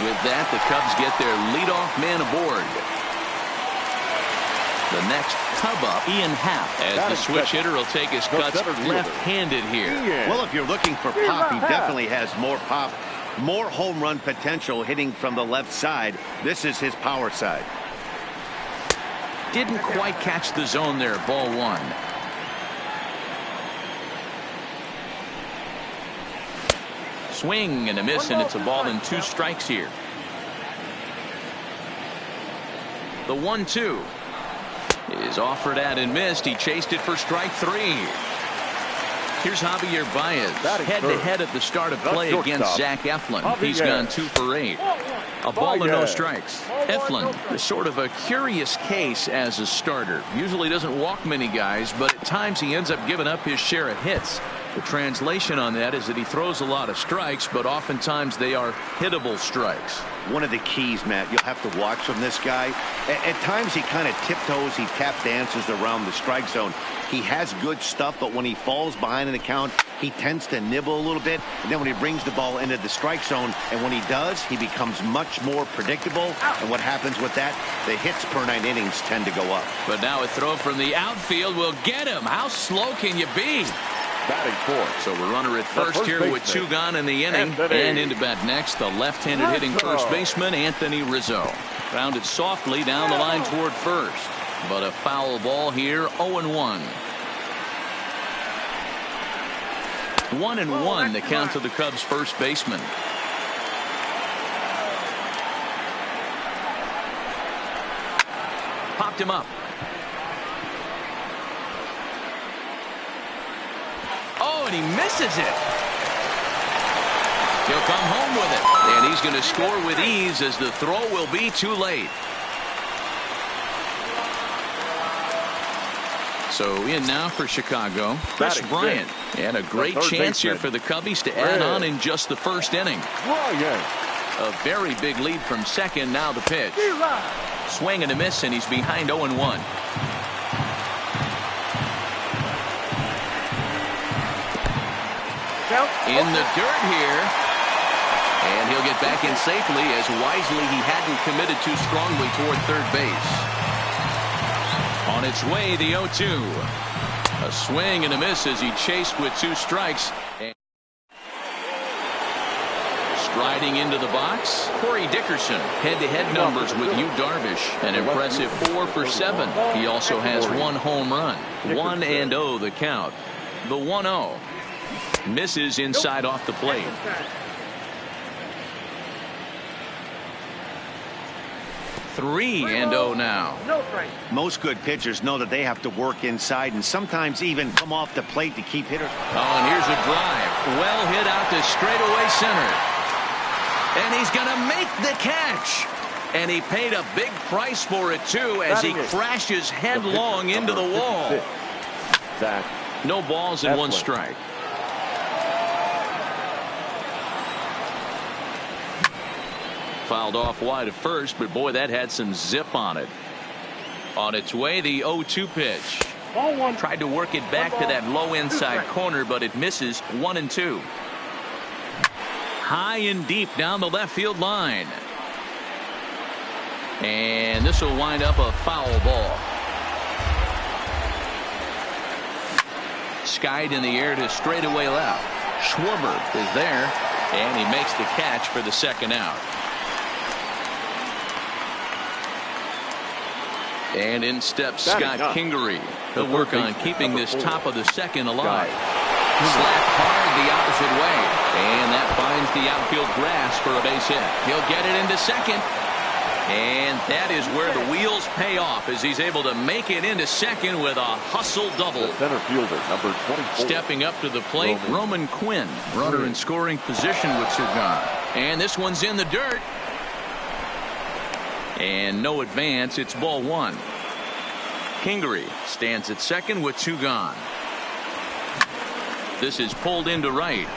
With that, the Cubs get their leadoff man aboard. The next Cub up, Ian Happ, as the switch hitter will take his cuts left-handed here. Well, if you're looking for pop, he definitely has more pop, more home run potential hitting from the left side. This is his power side. Didn't quite catch the zone there, ball 1. Swing and a miss, and it's a ball and 2 strikes here. The 1-2. Is offered at and missed. He chased it for strike 3. Here's Javier Baez. Head-to-head at the start of play against Zach Eflin. He's gone 2 for 8. A ball and no strikes. Eflin is sort of a curious case as a starter. Usually doesn't walk many guys, but at times he ends up giving up his share of hits. The translation on that is that he throws a lot of strikes, but oftentimes they are hittable strikes. One of the keys, Matt, you'll have to watch from this guy. At times he kind of tiptoes, he tap dances around the strike zone. He has good stuff, but when he falls behind in the count, he tends to nibble a little bit. And then when he brings the ball into the strike zone, and when he does, he becomes much more predictable. And what happens with that? The hits per 9 innings tend to go up. But now a throw from the outfield will get him. How slow can you be? Batting 4. So we're runner at first here with 2 gone in the inning. And into bat next, the left-handed hitting first baseman, Anthony Rizzo. Found it softly down the line toward first. But a foul ball here, 0-1. 1-1 the count to the Cubs first baseman. Popped him up. Oh, and he misses it. He'll come home with it. And he's going to score with ease as the throw will be too late. So in now for Chicago, Chris Bryant. And a great chance here for the Cubbies to add on in just the first inning. A very big lead from second. Now the pitch. Swing and a miss, and he's behind 0-1. In the dirt here. And he'll get back in safely as wisely he hadn't committed too strongly toward third base. On its way, the 0-2. A swing and a miss as he chased with 2 strikes. Striding into the box, Corey Dickerson. Head-to-head numbers with Yu Darvish. An impressive 4 for 7. He also has 1 home run. 1-0 the count. The 1-0. Misses inside off the plate. Three and 0 now. Most good pitchers know that they have to work inside and sometimes even come off the plate to keep hitters. Oh, and here's a drive. Well hit out to straightaway center. And he's going to make the catch. And he paid a big price for it, too, as he crashes headlong into the wall. No balls and 1 strike. Fouled off wide at first, but boy, that had some zip on it. On its way, the 0-2 pitch. Tried to work it back to that low inside corner, but it misses. 1-2. High and deep down the left field line. And this will wind up a foul ball. Skied in the air to straightaway left. Schwarber is there, and he makes the catch for the 2nd out. And in steps Scott Kingery. He'll work on keeping this top of the 2nd alive. Slapped hard the opposite way. And that finds the outfield grass for a base hit. He'll get it into 2nd. And that is where the wheels pay off as he's able to make it into 2nd with a hustle double. The center fielder, number 24. Stepping up to the plate, Roman Quinn. Runner in scoring position with Sugan. And this one's in the dirt. And no advance. It's ball 1. Kingery stands at 2nd with 2 gone. This is pulled into right.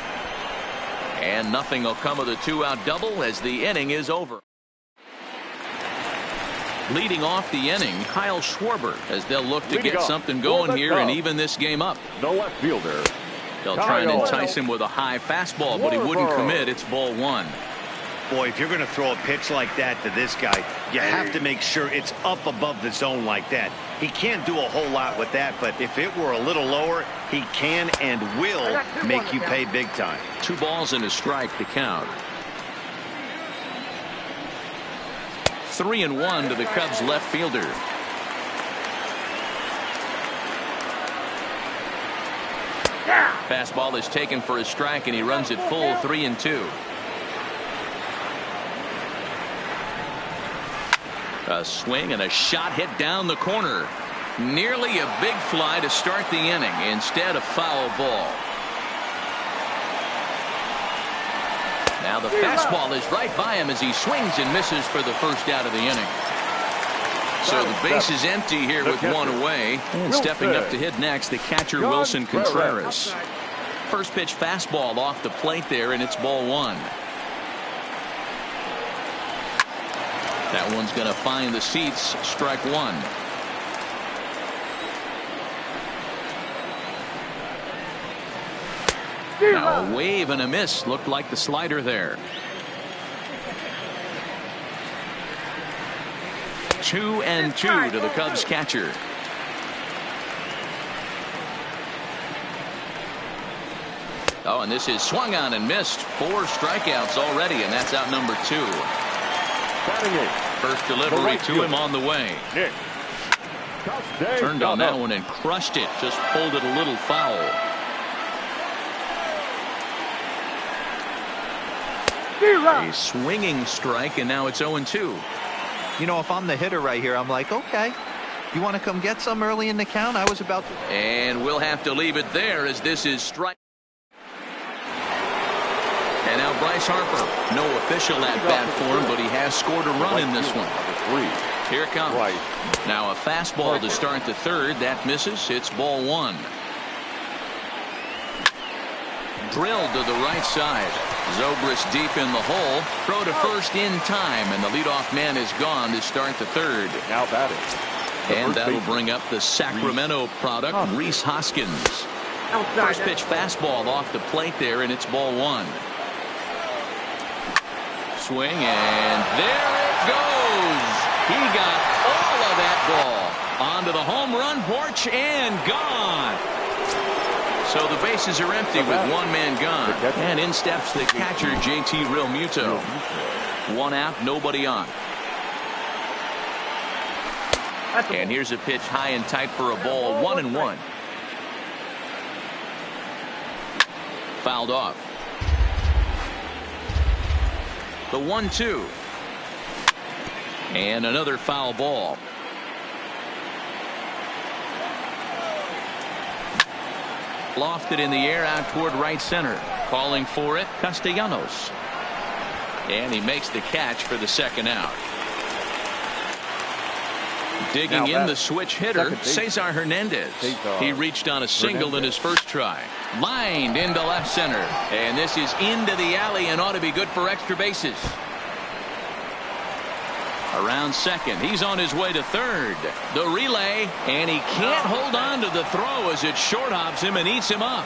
And nothing will come of the 2-out double as the inning is over. Leading off the inning, Kyle Schwarber, as they'll look to get something going here and even this game up. The left fielder. They'll try and entice him with a high fastball, but he wouldn't commit. It's ball 1. Boy, if you're going to throw a pitch like that to this guy, you have to make sure it's up above the zone like that. He can't do a whole lot with that, but if it were a little lower, he can and will make you pay big time. 2 balls and a strike to count. 3-1 to the Cubs left fielder. Fastball is taken for a strike, and he runs it full. 3-2. A swing and a shot hit down the corner. Nearly a big fly to start the inning. Instead, a foul ball. Now the fastball is right by him as he swings and misses for the 1st out of the inning. So the base is empty here with 1 away. And stepping up to hit next, the catcher Wilson Contreras. First pitch fastball off the plate there, and it's ball 1. That one's going to find the seats. Strike 1. Now a wave and a miss. Looked like the slider there. 2-2 to the Cubs catcher. Oh, and this is swung on and missed. 4 strikeouts already, and that's out number 2. First delivery to him on the way. Turned on that one and crushed it. Just pulled it a little foul. A swinging strike, and now it's 0-2. You know, if I'm the hitter right here, I'm like, okay, you want to come get some early in the count? I was about to. And we'll have to leave it there as this is strike. And now Bryce Harper. No official at-bat for him, but he has scored a run in this one. Here it comes. Now a fastball to start the 3rd. That misses. It's ball 1. Drilled to the right side. Zobrist deep in the hole. Throw to first in time, and the leadoff man is gone to start the 3rd. Now batting. And that'll bring up the Sacramento product, Rhys Hoskins. First pitch fastball off the plate there, and it's ball one. Swing, and there it goes. He got all of that ball onto the home run porch and gone. So the bases are empty with one man gone. And in steps the catcher, JT Realmuto. One out, nobody on. And here's a pitch high and tight for a ball, 1-1. Fouled off. The 1-2. And another foul ball. Lofted in the air out toward right center. Calling for it, Castellanos. And he makes the catch for the second out. Digging in the switch hitter, Cesar Hernandez. He reached on a single in his first try. Lined into left center. And this is into the alley and ought to be good for extra bases. Around second, he's on his way to third. The relay, and he can't hold on to the throw as it short hops him and eats him up.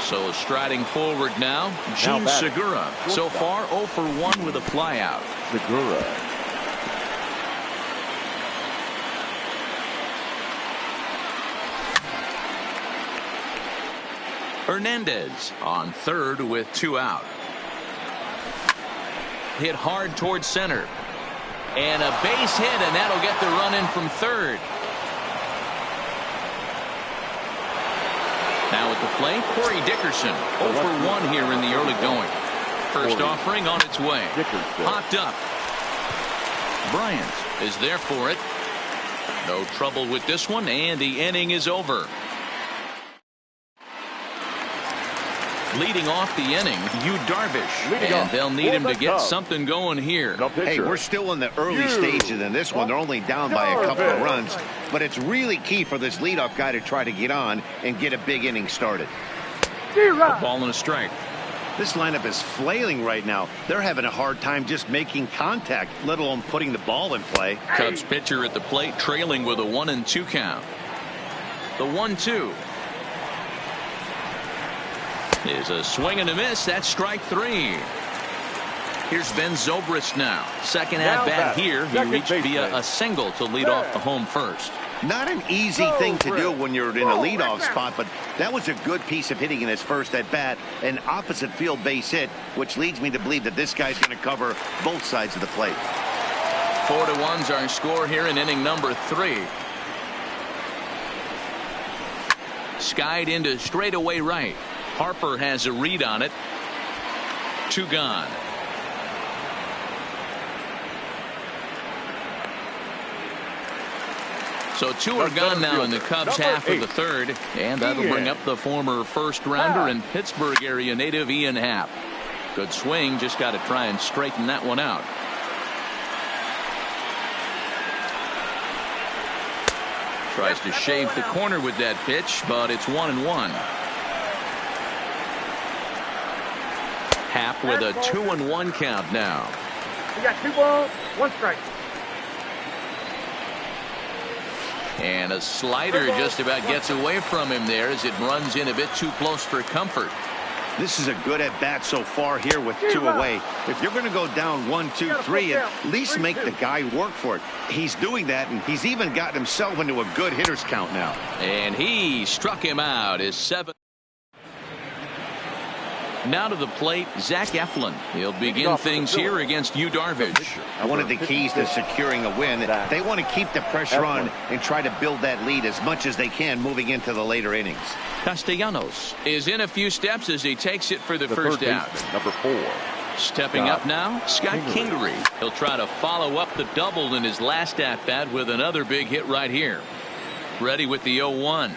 So striding forward now, Gene Segura. So far 0 for 1 with a flyout. Segura. Hernandez on third with 2 out. Hit hard towards center. And a base hit, and that'll get the run in from third. Now at the plate, Corey Dickerson. 0 for 1 here in the early going. First offering on its way. Popped up. Bryant is there for it. No trouble with this one, and the inning is over. Leading off the inning, Yu Darvish. And they'll need him to get something going here. Hey, we're still in the early stages in this one. They're only down by a couple of runs. But it's really key for this leadoff guy to try to get on and get a big inning started. A ball and a strike. This lineup is flailing right now. They're having a hard time just making contact, let alone putting the ball in play. Cubs pitcher at the plate, trailing with a 1-2 count. The 1-2. Is a swing and a miss. That's strike 3. Here's Ben Zobrist now. Second at bat here. He reached via a single to lead off the home first. Not an easy thing to do when you're in a leadoff spot, but that was a good piece of hitting in his first at bat. An opposite field base hit, which leads me to believe that this guy's going to cover both sides of the plate. 4-1's our score here in inning number 3. Skied into straightaway right. Harper has a read on it. 2 gone. So 2 are gone now in the Cubs half of the third, and that'll bring up the former first rounder and Pittsburgh area native Ian Happ. Good swing, just got to try and straighten that one out. Tries to shave the corner with that pitch, but it's 1-1. Happ with a 2-1 count now. We got 2 balls, 1 strike. And a slider just about gets away from him there as it runs in a bit too close for comfort. This is a good at bat so far here with 2 away. If you're going to go down 1, 2, 3, at least make the guy work for it. He's doing that, and he's even gotten himself into a good hitter's count now. And he struck him out. His 7th. Now to the plate, Zach Eflin. He'll begin things here against Yu Darvish. One of the keys to securing a win, they want to keep the pressure on and try to build that lead as much as they can moving into the later innings. Castellanos is in a few steps as he takes it for the first out. Number 4. Stepping up now, Scott Kingery. He'll try to follow up the double in his last at-bat with another big hit right here. Ready with the 0-1.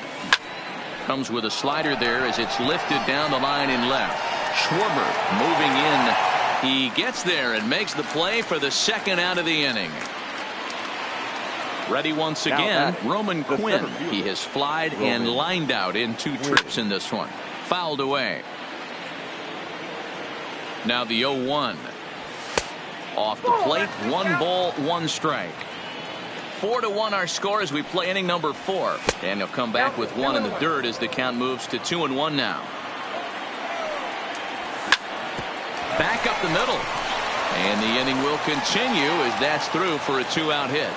Comes with a slider there as it's lifted down the line in left. Schwarber moving in. He gets there and makes the play for the second out of the inning. Ready once again, Roman Quinn. He has flied and lined out in 2 trips in this one. Fouled away. Now the 0-1. Off the plate, 1 ball, 1 strike. 4-1 our score as we play inning number 4. And he'll come back with one in the dirt as the count moves to 2-1 now. Back up the middle. And the inning will continue as that's through for a 2-out hit.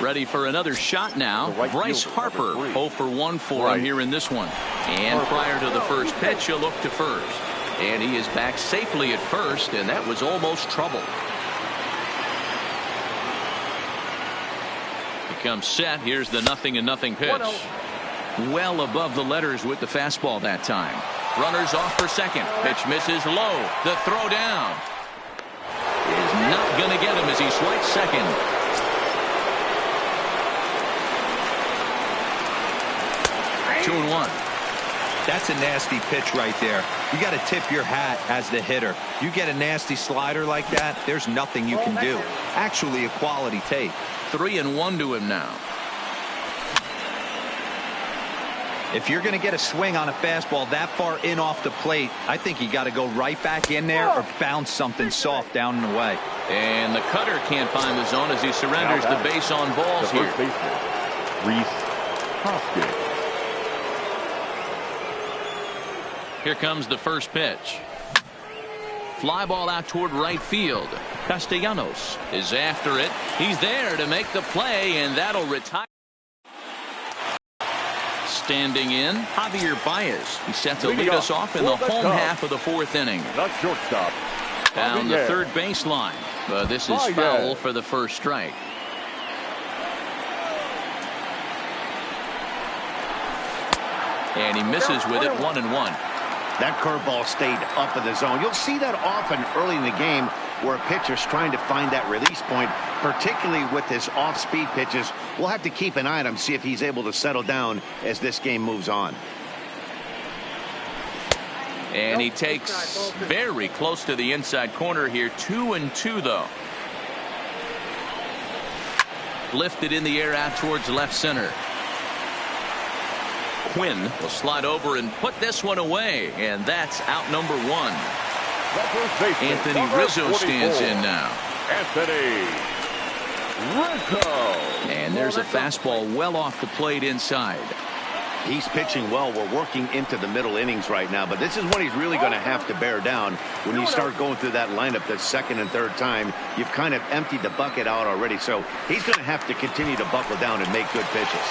Ready for another shot now. Bryce Harper 0 for 1 for him here in this one. And prior to the first pitch, he'll look to first. And he is back safely at first, and that was almost trouble. He comes set. Here's the 0-0 pitch. Well above the letters with the fastball that time. Runners off for second. Pitch misses low. The throw down is not going to get him as he swipes second. Two and one. That's a nasty pitch right there. You got to tip your hat as the hitter. You get a nasty slider like that, there's nothing you can do. Actually a quality take. 3-1 to him now. If you're going to get a swing on a fastball that far in off the plate, I think you got to go right back in there or bounce something soft down and away. And the cutter can't find the zone as he surrenders the base on balls here. Here comes the first pitch. Fly ball out toward right field. Castellanos is after it. He's there to make the play, and that'll retire. Standing in, Javier Baez. He set to lead us off in the home half of the 4th inning. The shortstop. Down the third baseline. But this is foul for the first strike. And he misses with it 1-1. That curveball stayed up in the zone. You'll see that often early in the game where a pitcher's trying to find that release point, particularly with his off-speed pitches. We'll have to keep an eye on him, see if he's able to settle down as this game moves on. And he takes very close to the inside corner here. 2-2 though. Lifted in the air out towards left center. Quinn will slide over and put this one away, and that's out number 1. Anthony Rizzo stands in now. Anthony Rizzo. And there's a fastball well off the plate inside. He's pitching well. We're working into the middle innings right now, but this is when he's really going to have to bear down. When you start going through that lineup the second and third time, you've kind of emptied the bucket out already, so he's going to have to continue to buckle down and make good pitches.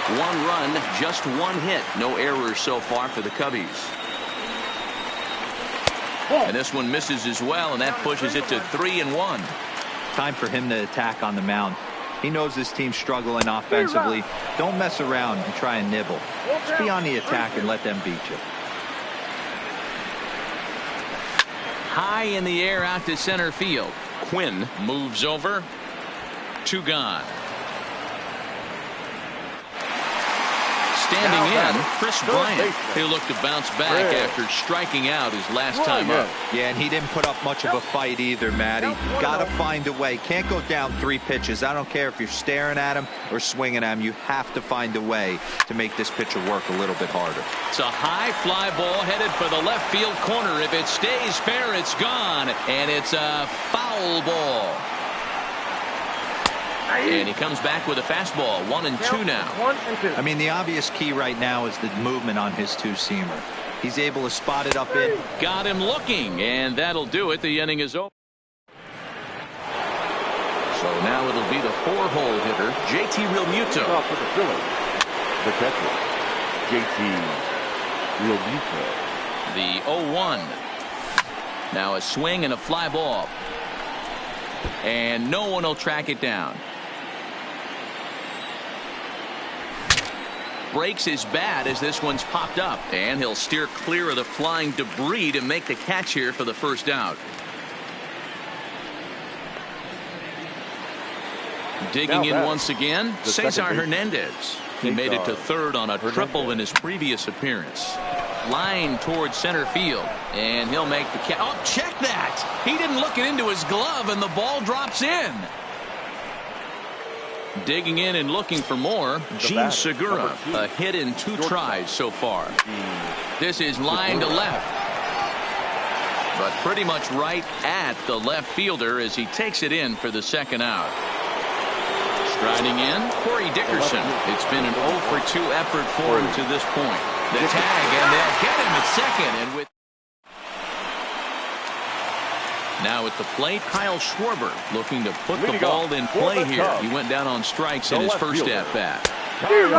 1 run, just 1 hit. No errors so far for the Cubbies. And this one misses as well, and that pushes it to 3-1. Time for him to attack on the mound. He knows this team's struggling offensively. Don't mess around and try and nibble. Just be on the attack and let them beat you. High in the air out to center field. Quinn moves over. 2 gone. Standing in, Chris Bryant. He'll look to bounce back after striking out his last time up. Yeah, and he didn't put up much of a fight either, Matty. Got to find a way. Can't go down 3 pitches. I don't care if you're staring at him or swinging at him. You have to find a way to make this pitcher work a little bit harder. It's a high fly ball headed for the left field corner. If it stays fair, it's gone. And it's a foul ball. And he comes back with a fastball. 1-2 now. 1-2. I mean, the obvious key right now is the movement on his 2-seamer. He's able to spot it up in. Got him looking, and that'll do it. The inning is over. So now it'll be the 4-hole hitter, JT Realmuto. Off for the Phillies. The catcher, JT Realmuto. The 0-1. Now a swing and a fly ball. And no one will track it down. Breaks his bat as this one's popped up, and he'll steer clear of the flying debris to make the catch here for the first out. Digging in once again, Cesar Hernandez. He made it to third on a triple in his previous appearance. Line towards center field, and he'll make the catch. Oh, check that! He didn't look it into his glove, and the ball drops in. Digging in and looking for more, Gene Segura. A hit in 2 tries so far. This is line to left. but pretty much right at the left fielder as he takes it in for the second out. Striding in, Corey Dickerson. It's been an 0 for 2 effort for him to this point. The tag, and they'll get him at second. And with now at the plate, Kyle Schwarber looking to put the ball in play here. He went down on strikes in his first at-bat.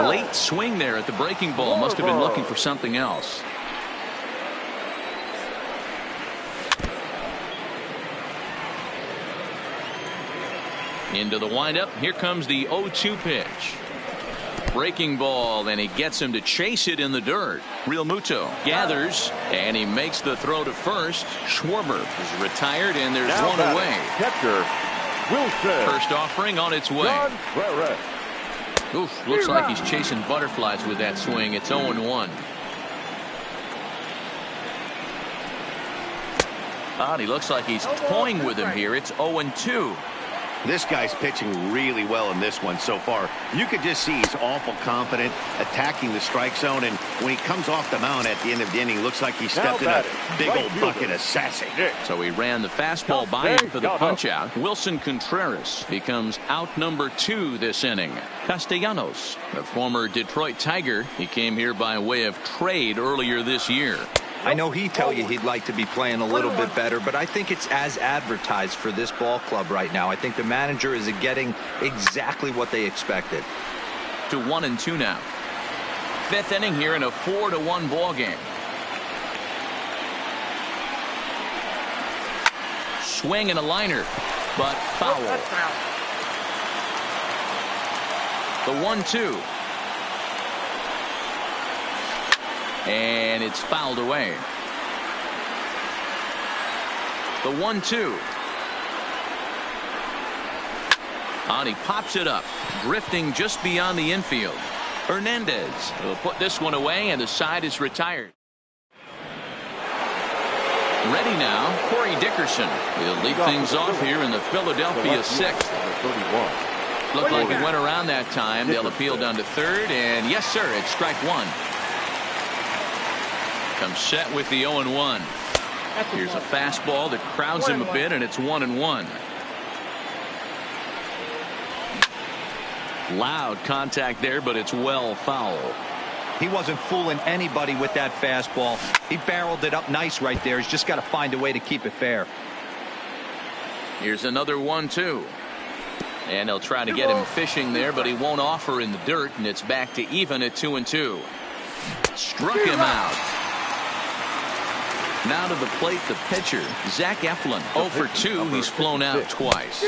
Late swing there at the breaking ball. Must have been looking for something else. Into the windup. Here comes the 0-2 pitch. Breaking ball, and he gets him to chase it in the dirt. Real Muto gathers, and he makes the throw to first. Schwarber is retired, and there's one away. Catcher Wilson. First offering on its way. Oof, looks like he's chasing butterflies with that swing. It's 0-1. And he looks like he's toying with him here. It's 0-2. This guy's pitching really well in this one so far. You could just see he's awful confident, attacking the strike zone, and when he comes off the mound at the end of the inning, looks like he stepped in a big old bucket of sassy. So he ran the fastball by him for the punch-out. Wilson Contreras becomes out number 2 this inning. Castellanos, the former Detroit Tiger, he came here by way of trade earlier this year. I know he'd tell you he'd like to be playing a little bit better, but I think it's as advertised for this ball club right now. I think the manager is getting exactly what they expected. To 1-2 now. 5th inning here in a 4-1 ball game. Swing and a liner, but foul. The 1-2. And it's fouled away. The 1-2. And he pops it up, drifting just beyond the infield. Hernandez will put this one away, and the side is retired. Ready now, Corey Dickerson. He'll lead things off here in the Philadelphia 6th. Looked like it went around that time. They'll appeal down to third, and yes, sir, it's strike 1. Comes set with the 0-1. Here's a fastball that crowds him a bit, and it's 1-1. Loud contact there, but it's well foul. He wasn't fooling anybody with that fastball. He barreled it up nice right there. He's just got to find a way to keep it fair. Here's another 1-2. And they'll try to get him fishing there, but he won't offer in the dirt, and it's back to even at 2-2. Struck him out. Now to the plate, the pitcher, Zach Eflin. 0 for 2. He's flown out twice.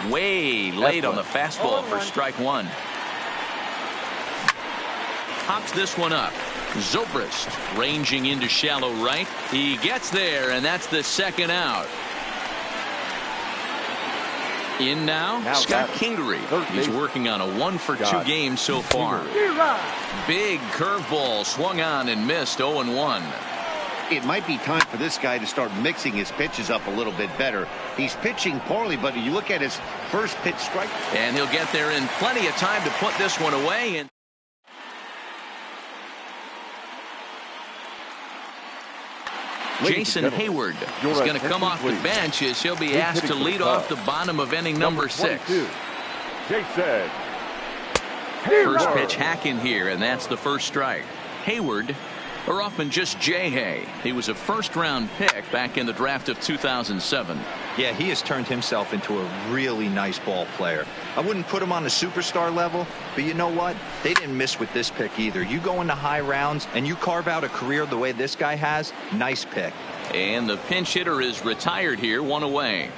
Way late on the fastball for strike 1. Pops this one up. Zobrist ranging into shallow right. He gets there, and that's the second out. In now Scott Kingery. He's working on a 1 for 2 game so far. Big curveball swung on and missed. 0-1. It might be time for this guy to start mixing his pitches up a little bit better. He's pitching poorly, but you look at his first pitch strike. And he'll get there in plenty of time to put this one away. And Jason Hayward is going to come off the bench as he'll be asked to lead off the bottom of inning number 6. Jason First pitch hack in here, and that's the first strike. Hayward, or often just Jay. He was a first-round pick back in the draft of 2007. Yeah, he has turned himself into a really nice ball player. I wouldn't put him on a superstar level, but you know what? They didn't miss with this pick either. You go into high rounds and you carve out a career the way this guy has, nice pick. And the pinch hitter is retired here, 1 away.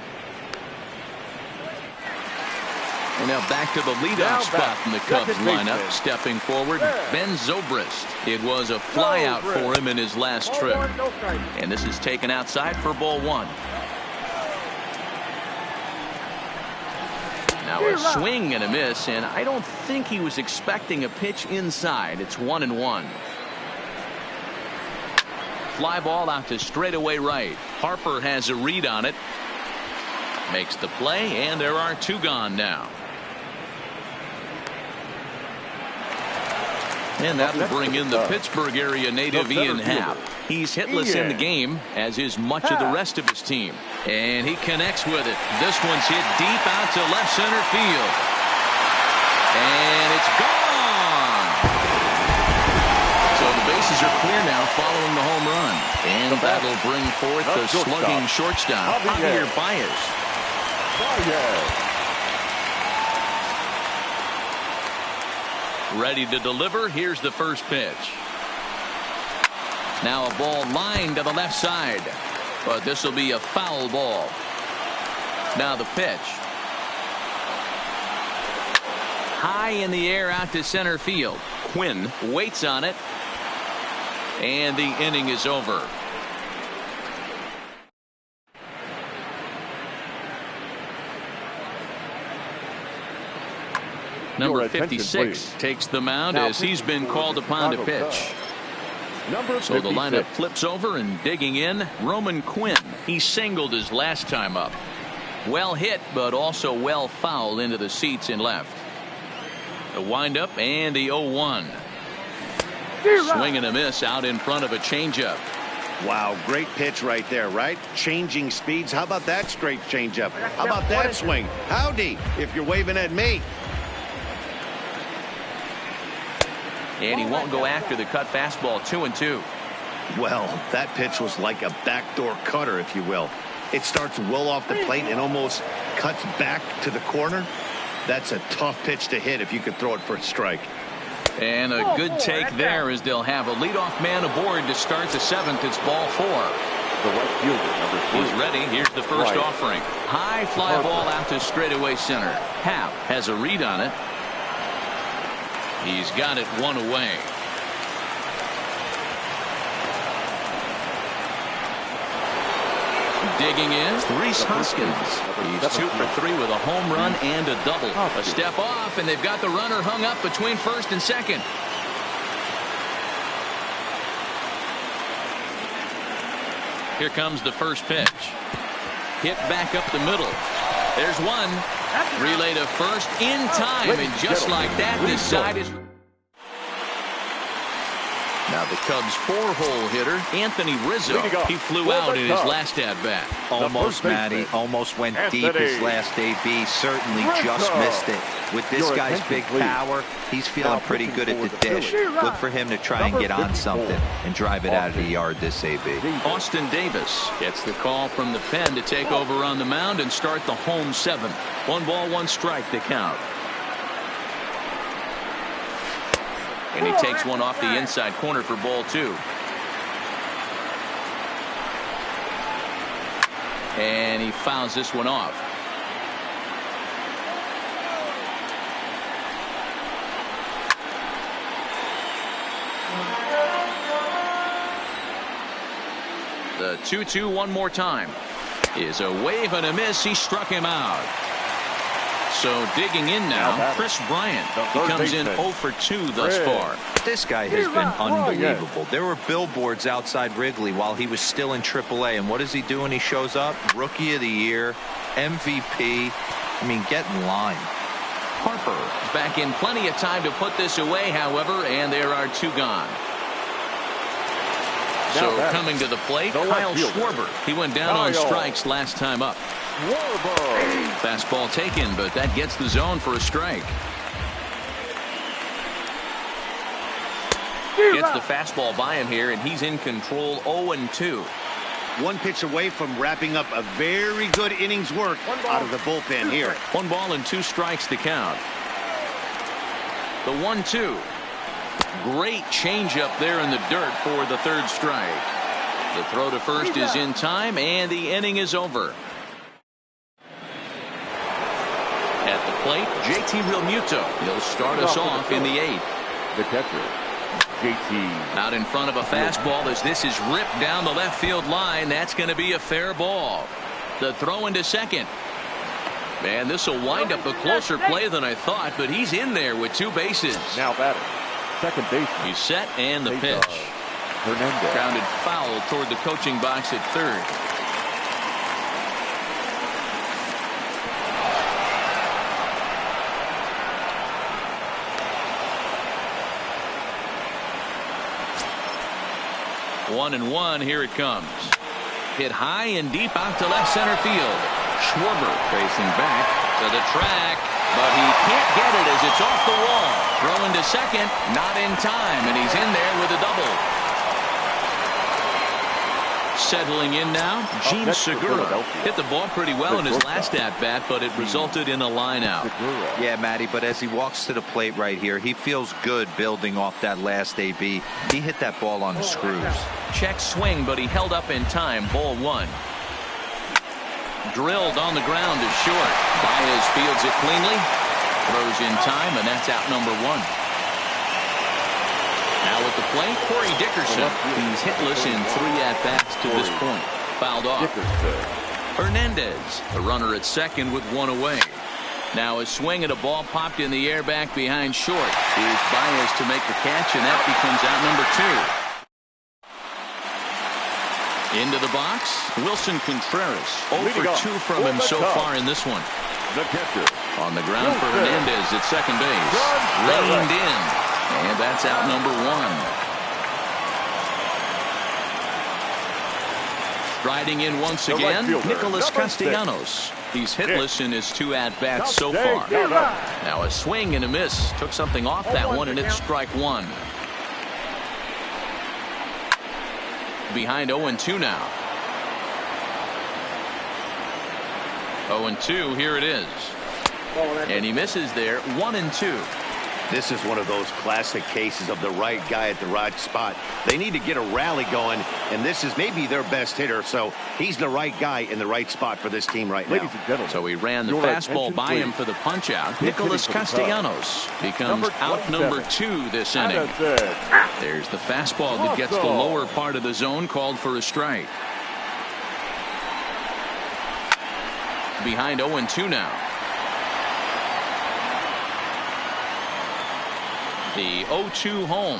And now back to the leadoff spot in the Cubs lineup. Stepping forward, Ben Zobrist. It was a flyout for him in his last trip. And this is taken outside for ball 1. Now a swing and a miss, and I don't think he was expecting a pitch inside. It's 1-1. Fly ball out to straightaway right. Harper has a read on it. Makes the play, and there are 2 gone now. And that'll bring in the Pittsburgh area native Ian Happ. He's hitless in the game, as is much of the rest of his team. And he connects with it. This one's hit deep out to left center field. And it's gone. So the bases are clear now following the home run. And that'll bring forth the slugging shortstop, Javier Baez. Ready to deliver. Here's the first pitch. Now a ball lined to the left side, but this will be a foul ball. Now the pitch. High in the air out to center field. Quinn waits on it, and the inning is over. Number 56 takes the mound as he's been called upon to pitch. So the lineup flips over, and digging in, Roman Quinn. He singled his last time up. Well hit, but also well fouled into the seats in left. The windup and the 0-1. Swing and a miss out in front of a changeup. Wow, great pitch right there, right? Changing speeds. How about that straight changeup? How about that swing? Howdy, if you're waving at me. And he won't go after the cut fastball. 2-2. Well, that pitch was like a backdoor cutter, if you will. It starts well off the plate and almost cuts back to the corner. That's a tough pitch to hit if you could throw it for a strike. And a good take there, as they'll have a leadoff man aboard to start the seventh. It's ball 4. The right fielder, number 3. He's ready. Here's the first offering. High fly ball out to straightaway center. Happ has a read on it. He's got it one away. Digging in, Rhys Hoskins. He's 2 for 3 with a home run and a double. A step off, and they've got the runner hung up between first and second. Here comes the first pitch. Hit back up the middle. There's one. Relay to first in time, and just like that, this side is... Now the Cubs' 4-hole hitter, Anthony Rizzo. He flew out in his last at-bat. Almost, Matty. Almost went deep his last AB. Certainly just missed it. With this guy's big power, he's feeling pretty good at the dish. Look for him to try and get on something and drive it out of the yard this AB. Austin Davis gets the call from the pen to take over on the mound and start the home seventh. 1 ball, 1 strike to count. And he takes one off the inside corner for ball 2. And he fouls this one off. The 2-2 one more time is a wave and a miss. He struck him out. So digging in now, Chris Bryant. He comes in 0 for 2 thus far. This guy has been unbelievable. There were billboards outside Wrigley while he was still in AAA. And what does he do when he shows up? Rookie of the Year, MVP. I mean, get in line. Harper is back in plenty of time to put this away, however, and there are 2 gone. So coming to the plate, Kyle Schwarber. He went down on strikes last time up. Fastball taken, but that gets the zone for a strike. Gets the fastball by him here, and he's in control. 0-2. 1 pitch away from wrapping up a very good innings work out of the bullpen here. 1 ball and 2 strikes to count. The 1-2. Great changeup there in the dirt for the 3rd strike. The throw to first is in time, and the inning is over. At the plate, JT Realmuto. He'll start us off in the 8th. The catcher, JT. Out in front of a fastball as this is ripped down the left field line. That's going to be a fair ball. The throw into second. Man, this will wind up a closer play than I thought, but he's in there with 2 bases. Now batting, second base. He's set, and the pitch. Hernandez. Grounded foul toward the coaching box at third. 1-1. Here it comes. Hit high and deep out to left center field. Schwarber facing back to the track, but he can't get it as it's off the wall. Throwing to second, not in time, and he's in there with a double. Settling in now, Gene Segura. Hit the ball pretty well in his last at-bat, but it resulted in a line-out. Yeah, Matty, but as he walks to the plate right here, he feels good building off that last AB. He hit that ball on the screws. Check swing, but he held up in time. Ball 1. Drilled on the ground to short. Baez fields it cleanly. Throws in time, and that's out number 1. Now at the plate, Corey Dickerson. He's hitless in 3 at-bats to this point. Fouled off. Hernandez, the runner at second with 1 away. Now a swing and a ball popped in the air back behind short. Here's Baez to make the catch, and that becomes out number 2. Into the box, Wilson Contreras. 0 for 2 from him so far in this one. The catcher. On the ground for Hernandez at second base. Reined in. And that's out number 1. Striding in once again, Nicholas Castellanos. He's hitless in his 2 at-bats so far. Now a swing and a miss. Took something off that one, and it's strike 1. Behind 0-2 now. 0-2, here it is. And he misses there. 1-2. This is one of those classic cases of the right guy at the right spot. They need to get a rally going, and this is maybe their best hitter, so he's the right guy in the right spot for this team right now. So he ran the fastball by him for the punch-out. Nicholas Castellanos becomes out number 2 this inning. There's the fastball that gets the lower part of the zone, called for a strike. Behind 0-2 now. The 0-2 home.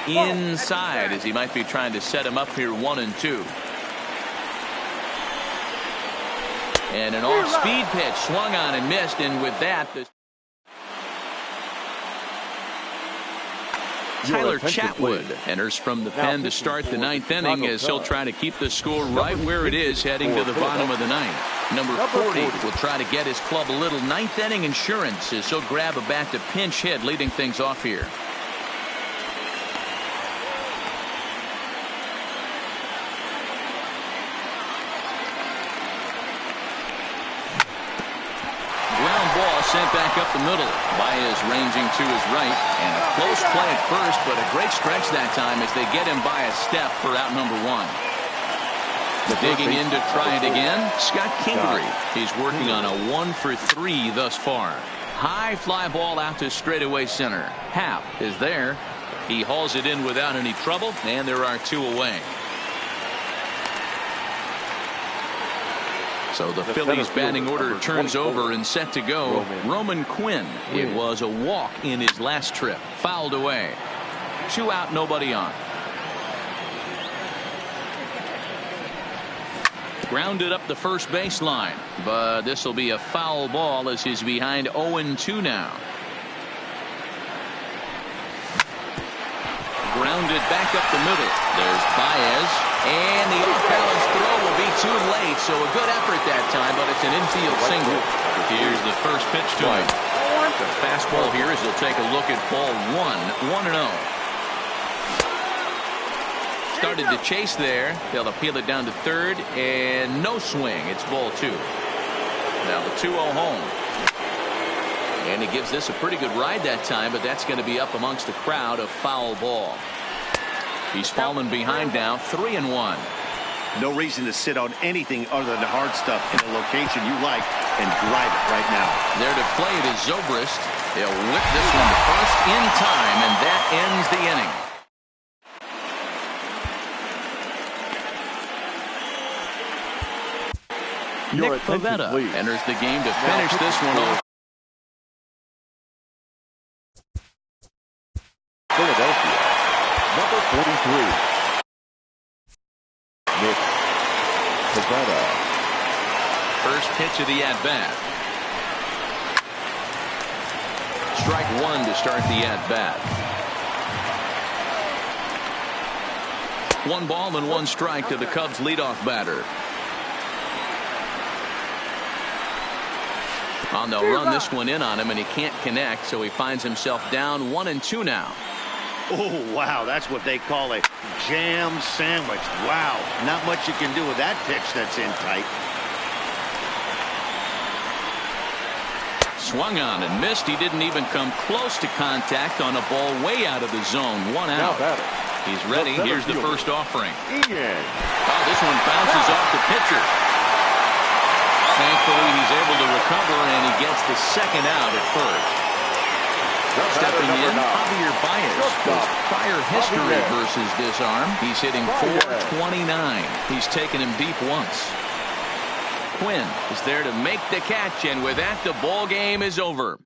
Inside, as he might be trying to set him up here. 1-2. And an off-speed pitch swung on and missed, and with that, Tyler Chatwood enters from the pen to start the 9th inning, as he'll try to keep the score right where it is heading to the bottom of the 9th. Number 40 will try to get his club a little 9th inning insurance, as he'll grab a bat to pinch hit, leading things off here. Sent back up the middle. Baez ranging to his right, and a close play at first, but a great stretch that time as they get him by a step for out number 1. Digging in to try it again, Scott Kingery. He's working on a 1 for 3 thus far. High fly ball out to straightaway center. Happ is there. He hauls it in without any trouble, and there are 2 away. So the Phillies batting order turns over and set to go. Roman Quinn. It was a walk in his last trip. Fouled away. 2 out, nobody on. Grounded up the first baseline, but this will be a foul ball as he's behind 0-2 now. Grounded back up the middle. There's Baez, and the off-balance throw will be too late, so a good effort that time, but it's an infield single. Here's the first pitch to him. The fastball here as he'll take a look at ball 1, 1-0. Started to chase there. They'll appeal it down to third, and no swing. It's ball 2. Now the 2-0 home. And he gives this a pretty good ride that time, but that's going to be up amongst the crowd. A foul ball. He's fallen behind now, 3-1. No reason to sit on anything other than the hard stuff in a location you like and drive it right now. There to play it is Zobrist. They'll whip this one to first in time, and that ends the inning. Nick Pivetta enters the game to finish this one off. Philadelphia, number 43. Nick Pivetta. First pitch of the at-bat. Strike 1 to start the at-bat. 1 ball and 1 strike to the Cubs leadoff batter. On the run this one in on him, and he can't connect, so he finds himself down 1-2 now. Oh, wow, that's what they call a jam sandwich. Wow, not much you can do with that pitch that's in tight. Swung on and missed. He didn't even come close to contact on a ball way out of the zone. 1 out. He's ready. Here's the first offering. Oh, this one bounces off the pitcher. Thankfully, he's able to recover, and he gets the second out at first. Stepping in, Javier Baez. With prior history versus this arm, he's hitting .429. He's taken him deep once. Quinn is there to make the catch, and with that, the ball game is over.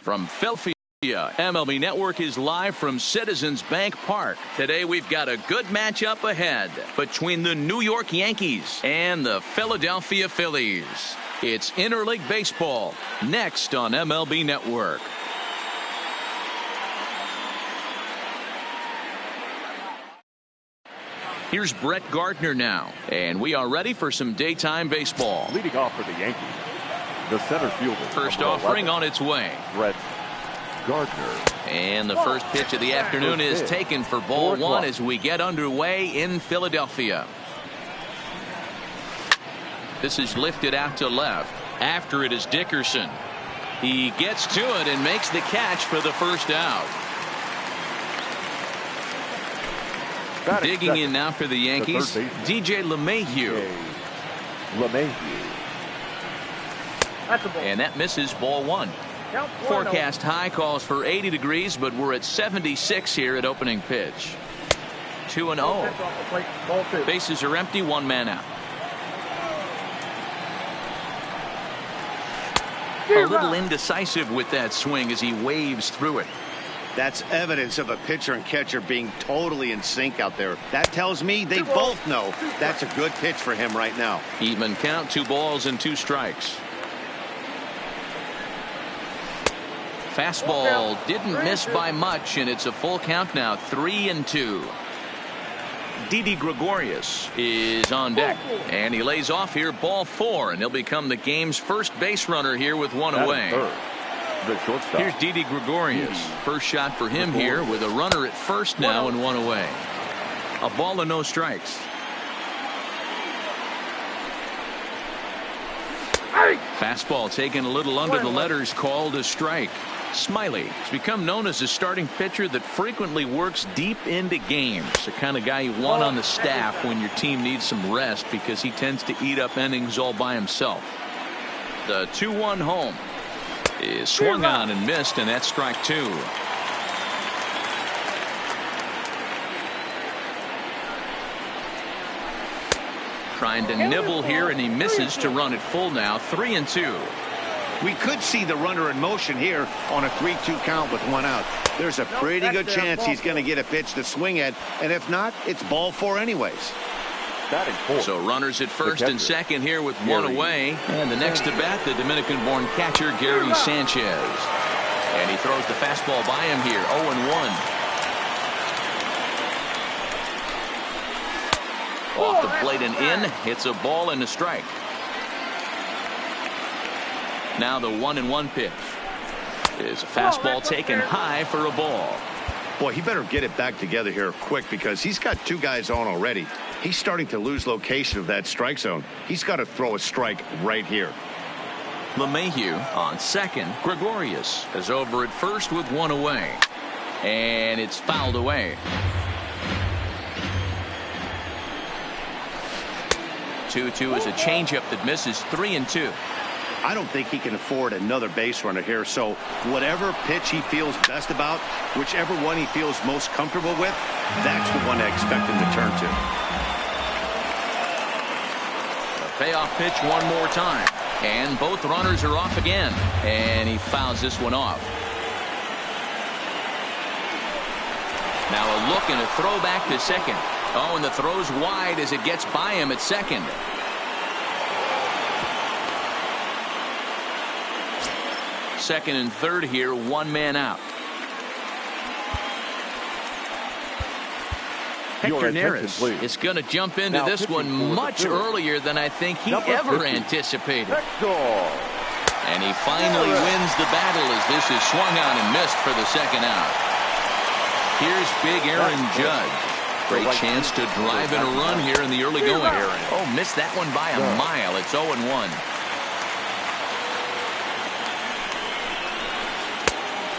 From Philadelphia, MLB Network is live from Citizens Bank Park. Today we've got a good matchup ahead between the New York Yankees and the Philadelphia Phillies. It's interleague baseball next on MLB Network. Here's Brett Gardner now, and we are ready for some daytime baseball. Leading off for the Yankees, the center fielder. First offering on its way. Brett Gardner. And the first pitch of the afternoon is taken for ball one as we get underway in Philadelphia. This is lifted out to left. After it is Dickerson. He gets to it and makes the catch for the first out. Digging in now for the Yankees, DJ LeMahieu. And that misses ball one. Forecast high calls for 80 degrees, but we're at 76 here at opening pitch. 2-0. Bases are empty, one man out. A little indecisive with that swing as he waves through it. That's evidence of a pitcher and catcher being totally in sync out there. That tells me they both know that's a good pitch for him right now. Even count, 2 balls and 2 strikes. Fastball didn't miss by much, and it's a full count now, 3-2. Didi Gregorius is on deck, and he lays off here, ball 4, and he'll become the game's first base runner here with one away. Here's Didi Gregorius. First shot for him here with a runner at first now and one away. A ball and no strikes. Fastball taken a little under the letters, called a strike. Smiley has become known as a starting pitcher that frequently works deep into games. The kind of guy you want on the staff when your team needs some rest because he tends to eat up innings all by himself. The 2-1 home is swung on and missed, and that's strike 2. Trying to nibble here, and he misses to run it full now, 3-2. We could see the runner in motion here on a 3-2 count with one out. There's a pretty good chance he's going to get a pitch to swing at, and if not, it's ball 4 anyways. So runners at first and second here with one away, and the next to bat, the Dominican-born catcher Gary Sanchez, and he throws the fastball by him here, 0-1. Off the plate and in, hits a ball and a strike. Now the 1-1 pitch is a fastball taken high for a ball. Boy, he better get it back together here quick because he's got 2 guys on already. He's starting to lose location of that strike zone. He's got to throw a strike right here. LeMahieu on second. Gregorius is over at first with one away, and it's fouled away. 2-2 is a changeup that misses, 3-2. I don't think he can afford another base runner here, so whatever pitch he feels best about, whichever one he feels most comfortable with, that's the one I expect him to turn to. A payoff pitch one more time, and both runners are off again, and he fouls this one off. Now a look and a throw back to second. Oh, and the throw's wide as it gets by him at second. Second and third here, one man out. Hector Neris is going to jump into this one much earlier than I think he ever anticipated. And he finally wins the battle as this is swung on and missed for the second out. Here's big Aaron Judge. Great chance to drive in a run here in the early going. Oh, missed that one by a mile. It's 0-1.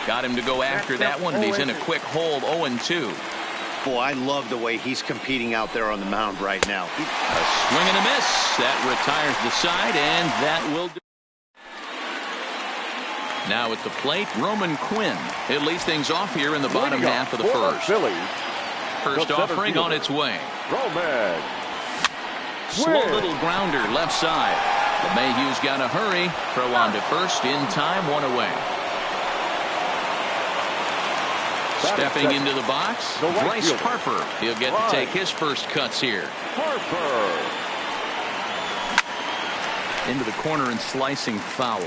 Got him to go after that one, and he's in a quick hold, 0-2. Boy, I love the way he's competing out there on the mound right now. A swing and a miss. That retires the side, and that will do. Now at the plate, Roman Quinn. It leads things off here in the bottom half of the first. First offering on its way. Roman. Slow little grounder left side. LeMahieu's got to hurry. Throw on to first in time, one away. Stepping into the box, the right Bryce fielder. Harper. He'll get to take his first cuts here. Harper. Into the corner and slicing foul.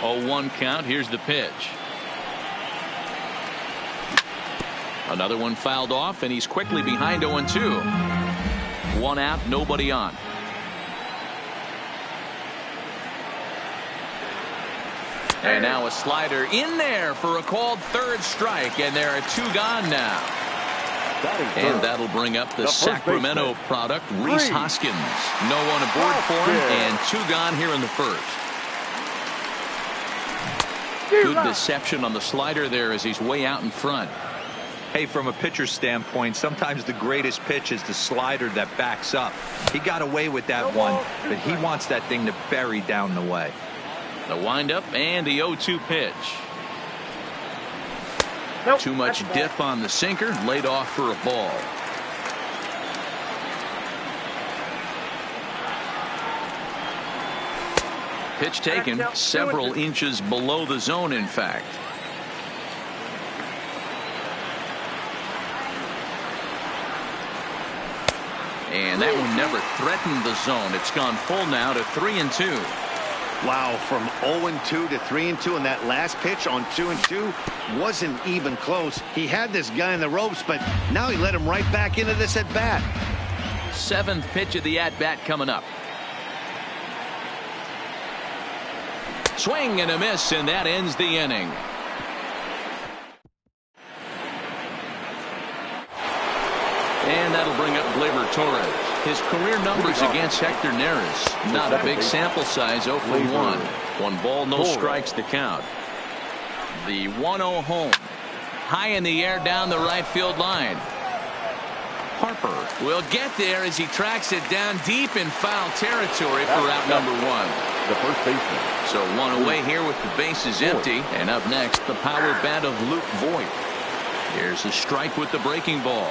Oh, 1 count. Here's the pitch. Another one fouled off, and he's quickly behind 0-2. 1 out, nobody on. And now a slider in there for a called third strike, and there are 2 gone now. And that'll bring up the Sacramento product, Rhys Hoskins. No one aboard for him, and 2 gone here in the first. Good deception on the slider there as he's way out in front. Hey, from a pitcher's standpoint, sometimes the greatest pitch is the slider that backs up. He got away with that one, but he wants that thing to bury down the way. The windup and the 0-2 pitch. Nope, Too much dip on the sinker, laid off for a ball. Pitch taken several inches below the zone, in fact. And that one never threatened the zone. It's gone full now to 3-2. Wow, from 0-2 to 3-2, and that last pitch on 2-2 wasn't even close. He had this guy in the ropes, but now he let him right back into this at bat. 7th pitch of the at bat coming up. Swing and a miss, and that ends the inning. And that'll bring up Gleyber Torres. His career numbers against Hector Neris. Not a big sample size, 0 for 1. 1 ball, no strikes to count. The 1-0 home. High in the air down the right field line. Harper will get there as he tracks it down deep in foul territory for out number 1. The first baseman. So 1 away here with the bases empty. And up next, the power bat of Luke Voigt. Here's a strike with the breaking ball.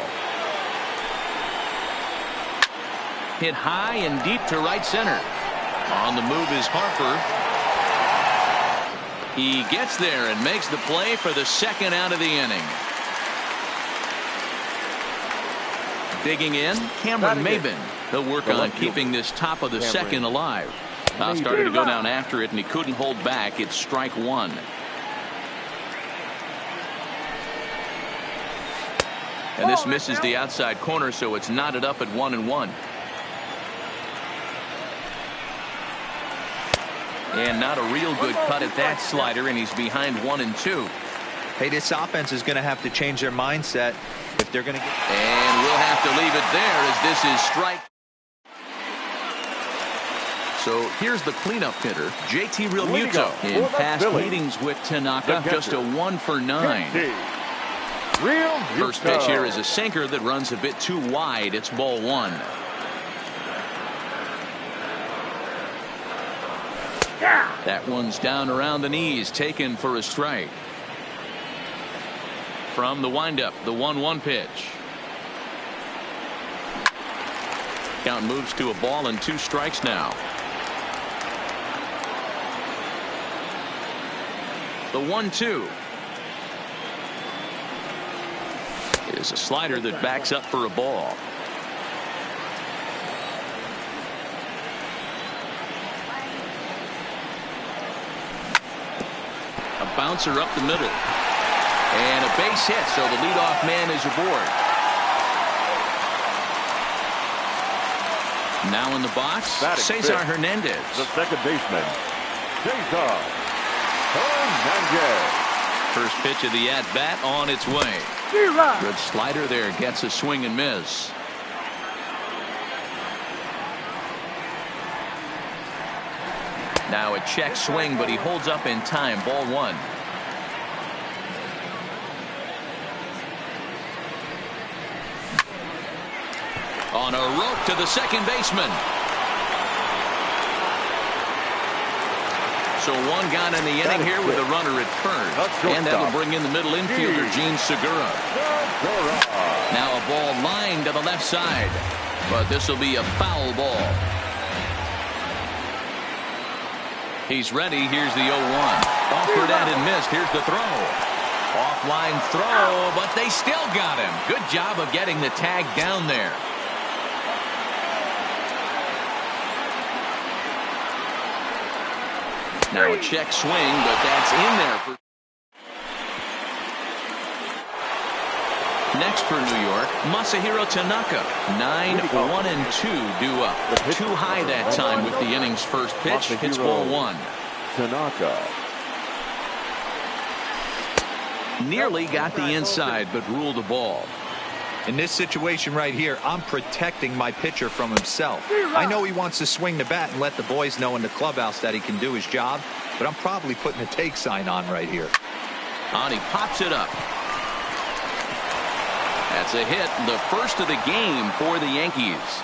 Hit high and deep to right center. On the move is Harper. He gets there and makes the play for the 2nd out of the inning. Digging in, Cameron Maben. He'll work on keeping this top of the 2nd alive. Now started to go down after it, and he couldn't hold back. It's strike 1. And this misses the outside corner, so it's knotted up at 1-1. And not a real good cut at that slider, and he's behind 1-2. Hey, this offense is going to have to change their mindset if they're going to get. And we'll have to leave it there as this is strike. So here's the cleanup hitter, JT Realmuto. In past meetings with Tanaka, just a 1 for 9. First pitch here is a sinker that runs a bit too wide. It's ball 1. That one's down around the knees, taken for a strike. From the windup, the 1-1 pitch. Count moves to a ball and 2 strikes now. The 1-2 is a slider that backs up for a ball. A bouncer up the middle. And a base hit, so the leadoff man is aboard. Now in the box, Cesar Hernandez. The second baseman, Cesar Hernandez. First pitch of the at-bat on its way. Good slider there, gets a swing and miss. Now a check swing, but he holds up in time. Ball 1. On a rope to the second baseman. So one gone in the inning here with a runner at first. And that'll bring in the middle infielder, Gene Segura. Now a ball lined to the left side. But this will be a foul ball. He's ready. Here's the 0-1. Offered at and missed. Here's the throw. Offline throw, but they still got him. Good job of getting the tag down there. Now a check swing, but that's in there. Next for New York, Masahiro Tanaka. 9-1-2 due up. Too high that time with the inning's first pitch. It's ball one. Tanaka. Nearly got the inside, but ruled a ball. In this situation right here, I'm protecting my pitcher from himself. I know he wants to swing the bat and let the boys know in the clubhouse that he can do his job, but I'm probably putting a take sign on right here. And he pops it up. That's a hit, the first of the game for the Yankees.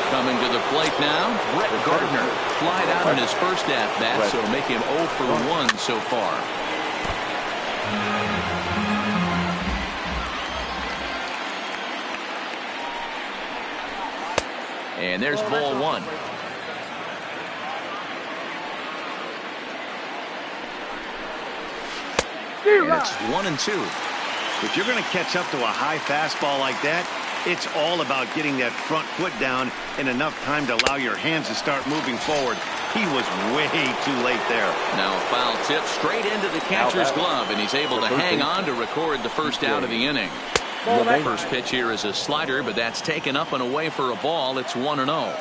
Coming to the plate now, Brett Gardner. Flied out in his first at-bat, so make him 0 for 1 so far. And there's ball one. And it's 1-2. If you're going to catch up to a high fastball like that, it's all about getting that front foot down in enough time to allow your hands to start moving forward. He was way too late there. Now a foul tip straight into the catcher's glove, and he's able to hang on to record the first out of the inning. First pitch here is a slider, but that's taken up and away for a ball. It's 1-0.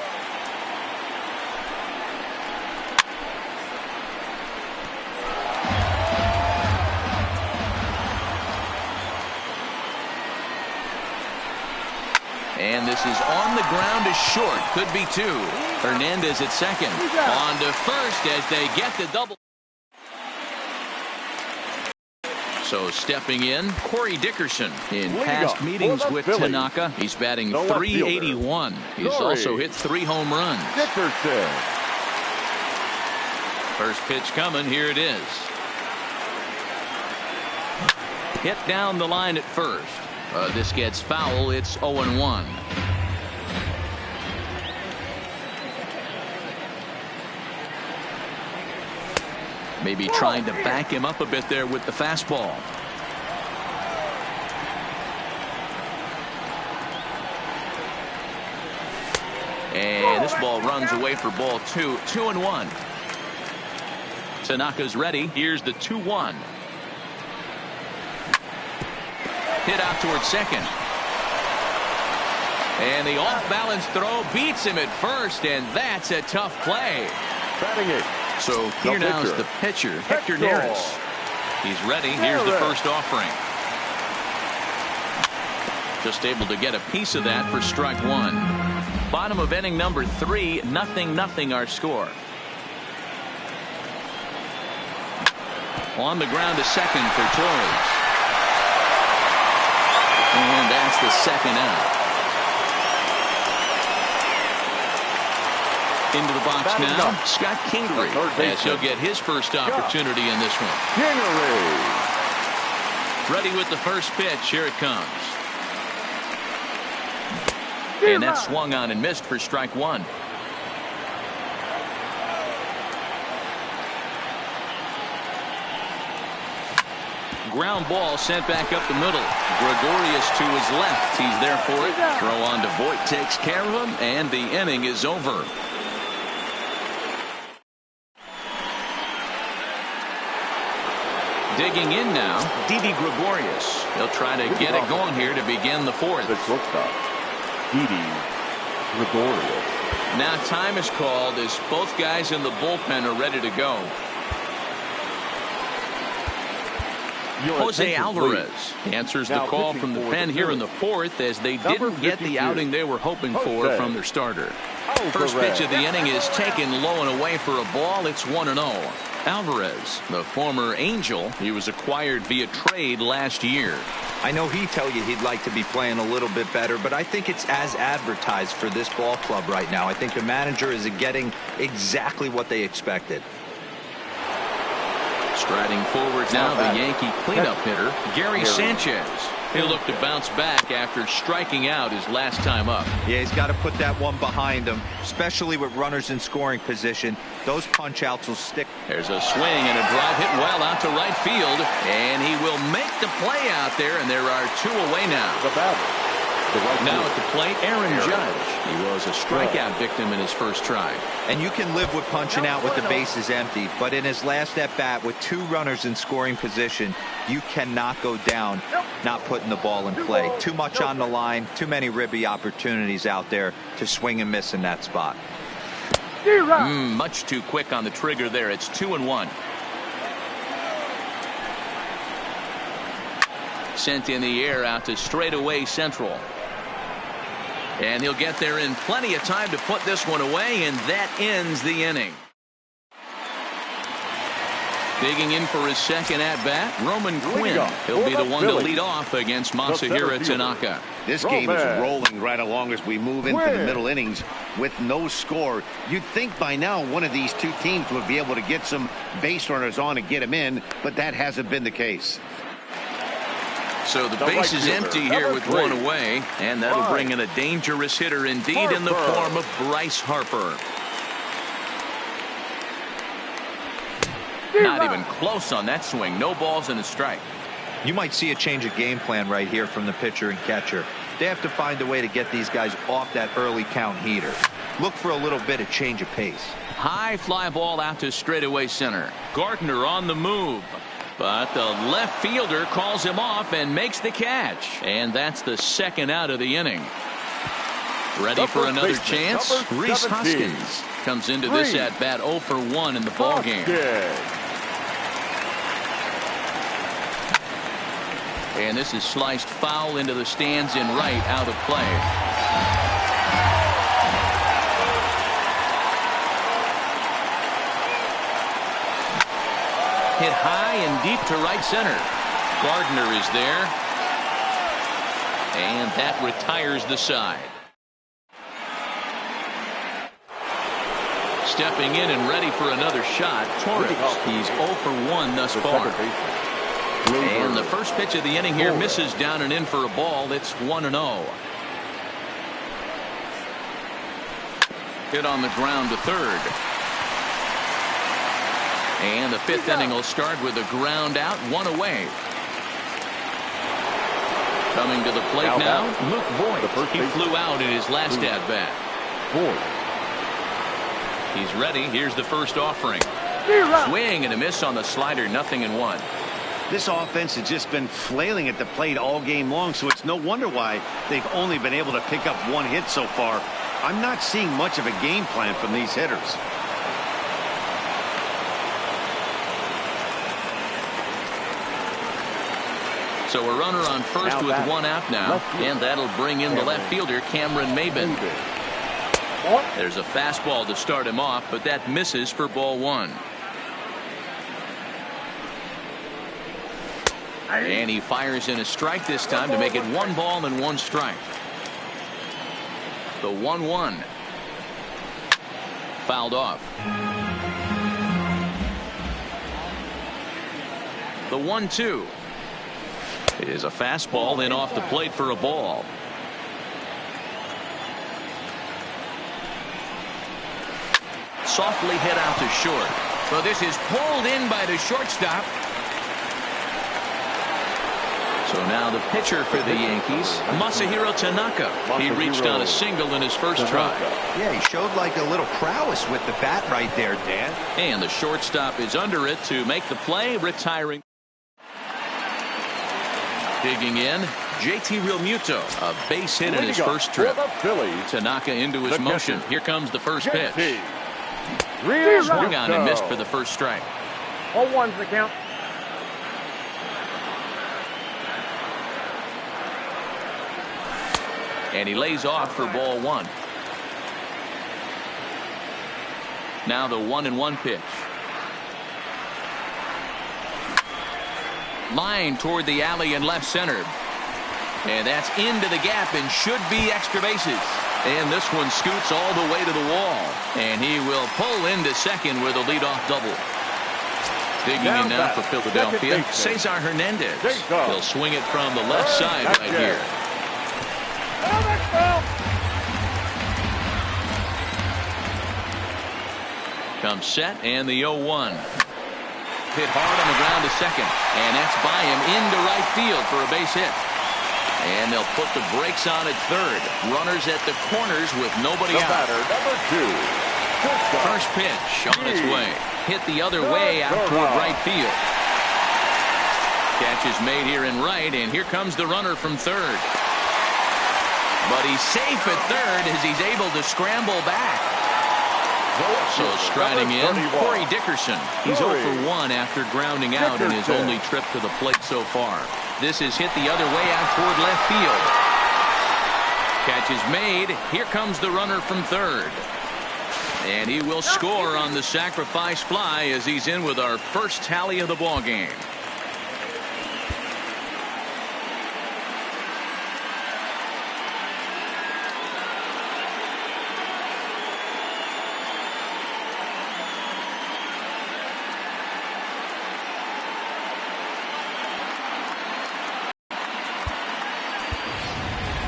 And this is on the ground is short. Could be two. Hernandez at second. On to first as they get the double. So stepping in, Corey Dickerson. In past meetings with Tanaka, he's batting .381. He's also hit 3 home runs. Dickerson. First pitch coming. Here it is. Hit down the line at first. This gets foul. It's 0-1. Maybe trying to back him up a bit there with the fastball. And this ball runs away for ball two. 2-1. Tanaka's ready. Here's the 2-1. Hit out towards second. And the off-balance throw beats him at first, and that's a tough play. Batting it. So here now is the pitcher, Hector Neris. He's ready. Here's the first offering. Just able to get a piece of that for strike one. Bottom of inning number 3, 0-0 our score. On the ground to second for Torres. And that's the second out. Into the box now, Scott Kingery, as he'll get his first opportunity in this one. Kingery. Ready with the first pitch. Here it comes. And that swung on and missed for strike one. Ground ball sent back up the middle. Gregorius to his left. He's there for it. Throw on to Voit takes care of him, and the inning is over. Digging in now, Didi Gregorius. He'll try to get it going here to begin the fourth. The shortstop, Didi Gregorius. Now time is called as both guys in the bullpen are ready to go. Jose Alvarez answers the call from the pen here in the fourth as they didn't get the outing they were hoping for from their starter. First pitch of the inning is taken low and away for a ball. It's 1-0. Alvarez, the former Angel, he was acquired via trade last year. I know he'd tell you he'd like to be playing a little bit better, but I think it's as advertised for this ball club right now. I think the manager is getting exactly what they expected. Striding forward now, the Yankee cleanup hitter, Gary Sanchez. He'll look to bounce back after striking out his last time up. Yeah, he's got to put that one behind him, especially with runners in scoring position. Those punch-outs will stick. There's a swing and a drive hit well out to right field, and he will make the play out there, and there are two away now. The batter. Now at the plate, Aaron Judge. He was a strikeout victim in his first try. And you can live with punching out with the bases empty, but in his last at-bat with two runners in scoring position, you cannot go down not putting the ball in play. Too much on the line, too many ribby opportunities out there to swing and miss in that spot. Much too quick on the trigger there. It's 2-1. Sent in the air out to straightaway central. And he'll get there in plenty of time to put this one away, and that ends the inning. Digging in for his second at-bat, Roman Quinn. He'll be the one to lead off against Masahiro Tanaka. This game is rolling right along as we move into the middle innings with no score. You'd think by now one of these two teams would be able to get some base runners on and get them in, but that hasn't been the case. So the base is empty here with one away, and that'll bring in a dangerous hitter indeed in the form of Bryce Harper. Not even close on that swing. No balls and a strike. You might see a change of game plan right here from the pitcher and catcher. They have to find a way to get these guys off that early count heater. Look for a little bit of change of pace. High fly ball out to straightaway center. Gardner on the move. But the left fielder calls him off and makes the catch. And that's the second out of the inning. Ready for another chance? Rhys Hoskins comes into this at-bat 0 for 1 in the ballgame. And this is sliced foul into the stands in right, out of play. Hit high and deep to right center. Gardner is there. And that retires the side. Stepping in and ready for another shot, Torres. He's 0 for 1 thus far. And the first pitch of the inning here misses down and in for a ball. It's 1-0. Hit on the ground to third. And the fifth inning will start with a ground out, one away. Coming to the plate now, Luke Voigt. He flew out in his last at-bat. He's ready. Here's the first offering. Swing and a miss on the slider, 0-1. This offense has just been flailing at the plate all game long, so it's no wonder why they've only been able to pick up one hit so far. I'm not seeing much of a game plan from these hitters. So a runner on first with one out now, and that'll bring in the left fielder, Cameron Maybin. There's a fastball to start him off, but that misses for ball one. And he fires in a strike this time to make it 1 ball and 1 strike. The 1-1. Fouled off. The 1-2. Is a fastball in off the plate for a ball. Softly hit out to short. Well, this is pulled in by the shortstop. So now the pitcher for the Yankees, Masahiro Tanaka. He reached on a single in his first try. Yeah, he showed like a little prowess with the bat right there, Dan. And the shortstop is under it to make the play, retiring. Digging in, JT Realmuto, a base hit in his first trip. Tanaka into his motion. Here comes the first pitch. Swung on and missed for the first strike. 0-1's the count. And he lays off for ball one. Now the 1-1 pitch. Line toward the alley in left center. And that's into the gap and should be extra bases. And this one scoots all the way to the wall. And he will pull into second with a leadoff double. Digging in now for Philadelphia, Cesar Hernandez. He'll swing it from the left side right here. Comes set and the 0-1. Hit hard on the ground to second. And that's by him into right field for a base hit. And they'll put the brakes on at third. Runners at the corners with nobody out. Batter, number 2. First pitch on its way. Hit the other way out toward right field. Catch is made here in right, and here comes the runner from third. But he's safe at third as he's able to scramble back. So striding in, Corey Dickerson. He's 0 for 1 after grounding out in his only trip to the plate so far. This is hit the other way out toward left field. Catch is made. Here comes the runner from third. And he will score on the sacrifice fly as he's in with our first tally of the ball game.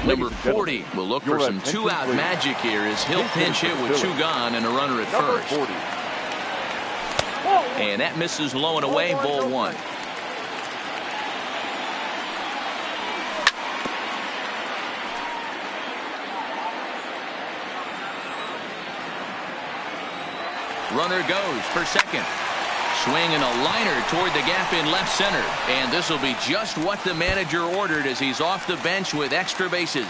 Number 40 will look for some two-out magic here as he'll pinch hit with 2 gone and a runner at first. And that misses low and away, ball 1. Runner goes for second. Swinging a liner toward the gap in left center. And this will be just what the manager ordered as he's off the bench with extra bases.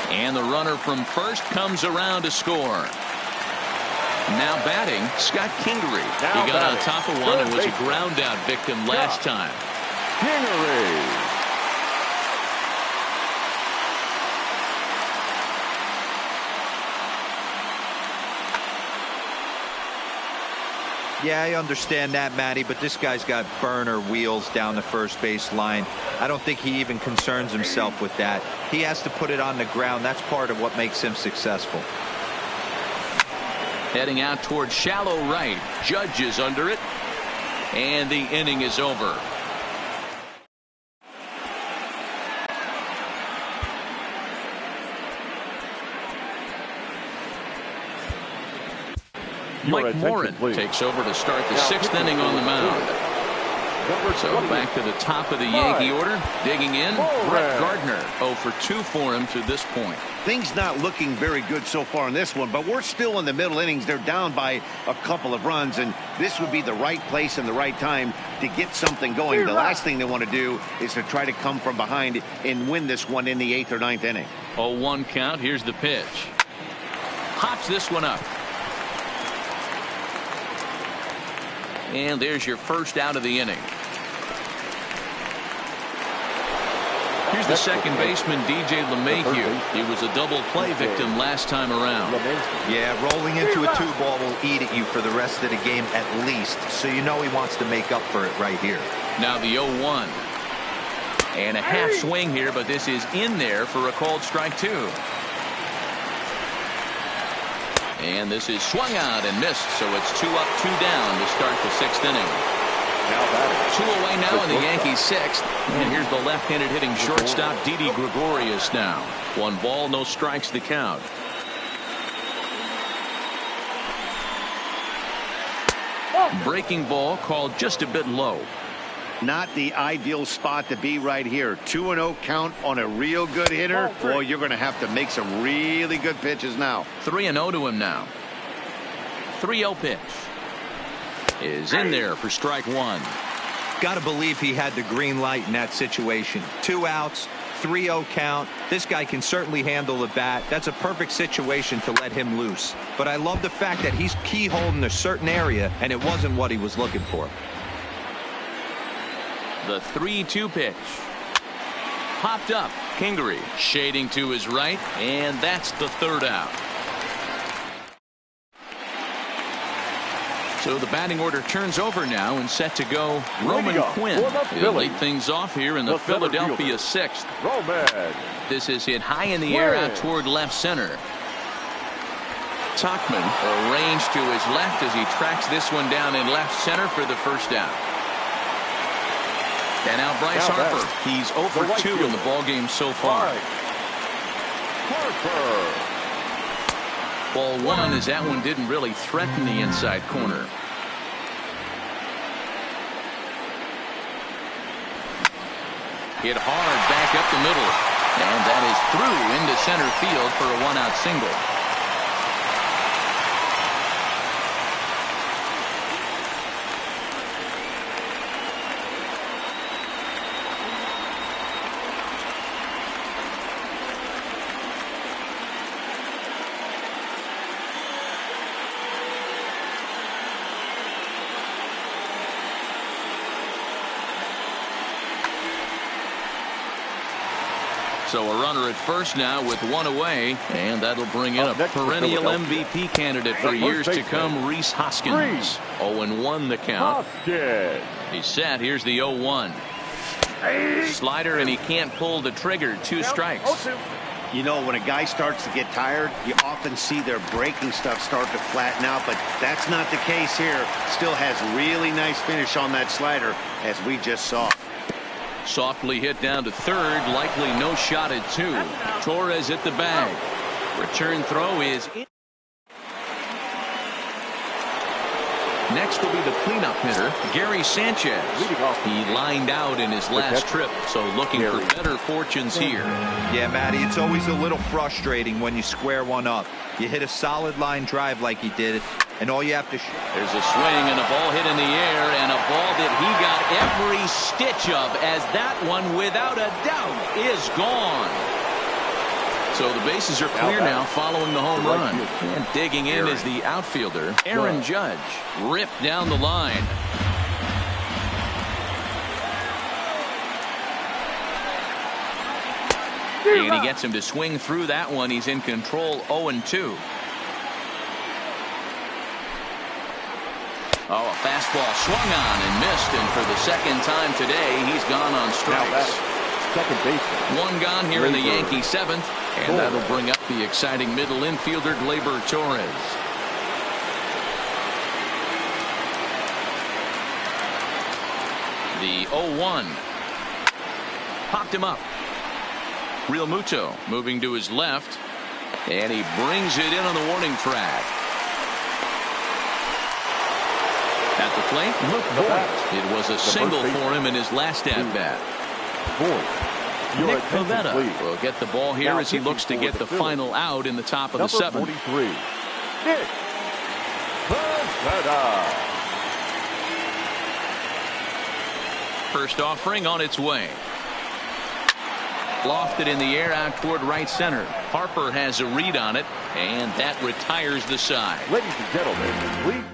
And the runner from first comes around to score. Now batting, Scott Kingery. He got on top of one and was a ground out victim last time. Kingery. Yeah, I understand that, Matty, but this guy's got burner wheels down the first base line. I don't think he even concerns himself with that. He has to put it on the ground. That's part of what makes him successful. Heading out toward shallow right. Judge is under it. And the inning is over. Mike Morin takes over to start the 6th inning on the mound. So back to the top of the Yankee order. Digging in, Brett Gardner. 0 for 2 for him to this point. Things not looking very good so far in this one, but we're still in the middle innings. They're down by a couple of runs, and this would be the right place and the right time to get something going. The last thing they want to do is to try to come from behind and win this one in the 8th or 9th inning. 0-1 count. Here's the pitch. Hops this one up. And there's your first out of the inning. Here's the second baseman, DJ LeMahieu. He was a double play victim last time around. Yeah, rolling into a 2-ball will eat at you for the rest of the game at least. So you know he wants to make up for it right here. Now the 0-1. And a half swing here, but this is in there for a called strike 2. And this is swung out and missed, so it's 2 up, 2 down to start the 6th inning. 2 away now in the Yankees' 6th. And here's the left-handed hitting shortstop, Didi Gregorius now. 1 ball, no strikes the count. Breaking ball called just a bit low. Not the ideal spot to be right here. 2-0 count on a real good hitter. Boy, you're going to have to make some really good pitches now. 3-0 to him now. 3-0 pitch is in there for strike 1. Got to believe he had the green light in that situation. 2 outs, 3-0 count. This guy can certainly handle the bat. That's a perfect situation to let him loose. But I love the fact that he's keyholed in a certain area, and it wasn't what he was looking for. The 3-2 pitch. Popped up. Kingery shading to his right, and that's the 3rd out. So the batting order turns over now and set to go Roman Quinn. He'll lead things off here in the Philadelphia sixth. This is hit high in the air out toward left center. Tauchman arranged to his left as he tracks this one down in left center for the first out. And now Bryce Harper. He's 0 for 2 in the ballgame so far. Ball one as that one didn't really threaten the inside corner. Hit hard back up the middle. And that is through into center field for a one-out single. So a runner at first now with one away, and that'll bring in a perennial MVP candidate for years to come, Rhys Hoskins. 0-1 the count. He's set. Here's the 0-1. Slider, and he can't pull the trigger. 2 strikes. You know, when a guy starts to get tired, you often see their breaking stuff start to flatten out, but that's not the case here. Still has really nice finish on that slider, as we just saw. Softly hit down to third, likely no shot at 2. Torres at the bag. Return throw is in. Next will be the cleanup hitter, Gary Sanchez. He lined out in his last trip, so looking for better fortunes here. Yeah, Matty, it's always a little frustrating when you square one up. You hit a solid line drive like he did, and all you have to... There's a swing and a ball hit in the air, and a ball that he got every stitch of, as that one, without a doubt, is gone. So the bases are clear now following the home run. And digging in is the outfielder, Aaron Judge. Ripped down the line. And he gets him to swing through that one. He's in control, 0-2. Oh, a fastball swung on and missed, and for the second time today, he's gone on strikes. Second baseman. One gone here in the Yankee seventh, and that'll bring up the exciting middle infielder, Gleyber Torres. The 0-1. Popped him up. Real Muto moving to his left, and he brings it in on the warning track. At the plate, Luke Voigt. It was a single for him in his last at-bat. Nick Pivetta will get the ball here as he looks to get the final out in the top of the seventh. 43. Nick Pivetta. First offering on its way. Lofted in the air out toward right center. Harper has a read on it, and that retires the side. Ladies and gentlemen, please.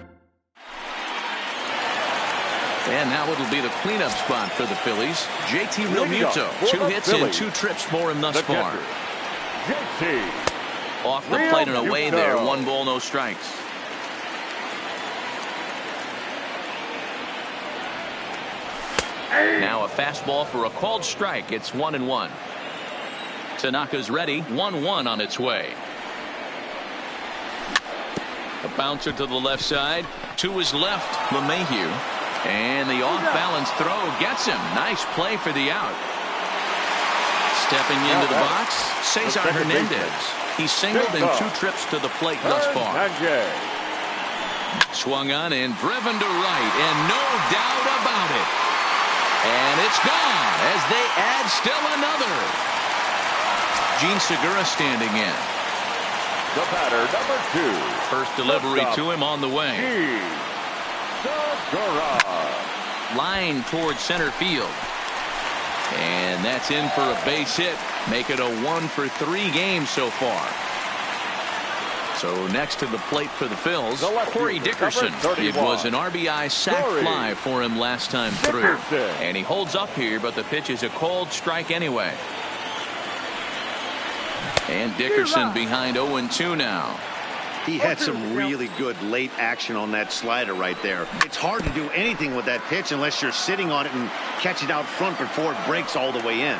And now it'll be the cleanup spot for the Phillies. JT Realmuto. 2 hits and 2 trips for him thus far. Off the plate and away there. 1 ball, no strikes. Now a fastball for a called strike. It's 1-1. Tanaka's ready. 1-1 on its way. A bouncer to the left side. To his left, LeMahieu. And the off-balance throw gets him. Nice play for the out. Stepping into the box, Cesar Hernandez. He's singled in 2 trips to the plate thus far. Swung on and driven to right, and no doubt about it. And it's gone as they add still another. Gene Segura standing in. The batter, number 2. First delivery to him on the way. Line towards center field. And that's in for a base hit. Make it a 1 for 3 game so far. So next to the plate for the Phils, Corey Dickerson. It was an RBI sac fly for him last time through. And he holds up here, but the pitch is a called strike anyway. And Dickerson behind 0-2 now. He had some really good late action on that slider right there. It's hard to do anything with that pitch unless you're sitting on it and catch it out front before it breaks all the way in.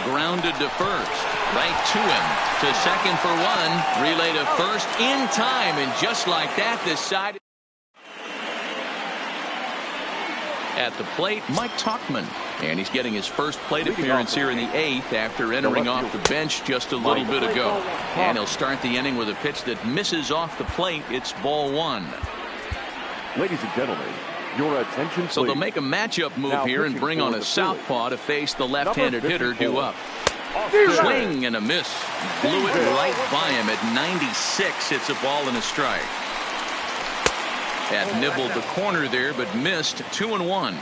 Grounded to first. Right to him. To second for one. Relay to first in time. And just like that, this side. At the plate, Mike Tauchman. And he's getting his first plate appearance here in the 8th after entering off the bench just a little bit ago. And he'll start the inning with a pitch that misses off the plate. It's ball 1. Ladies and gentlemen, your attention, please. So they'll make a matchup move here and bring on a southpaw to face the left-handed hitter due up. Swing and a miss. Blew it right by him at 96. It's a ball and a strike. Had nibbled the corner there, but missed. 2-1.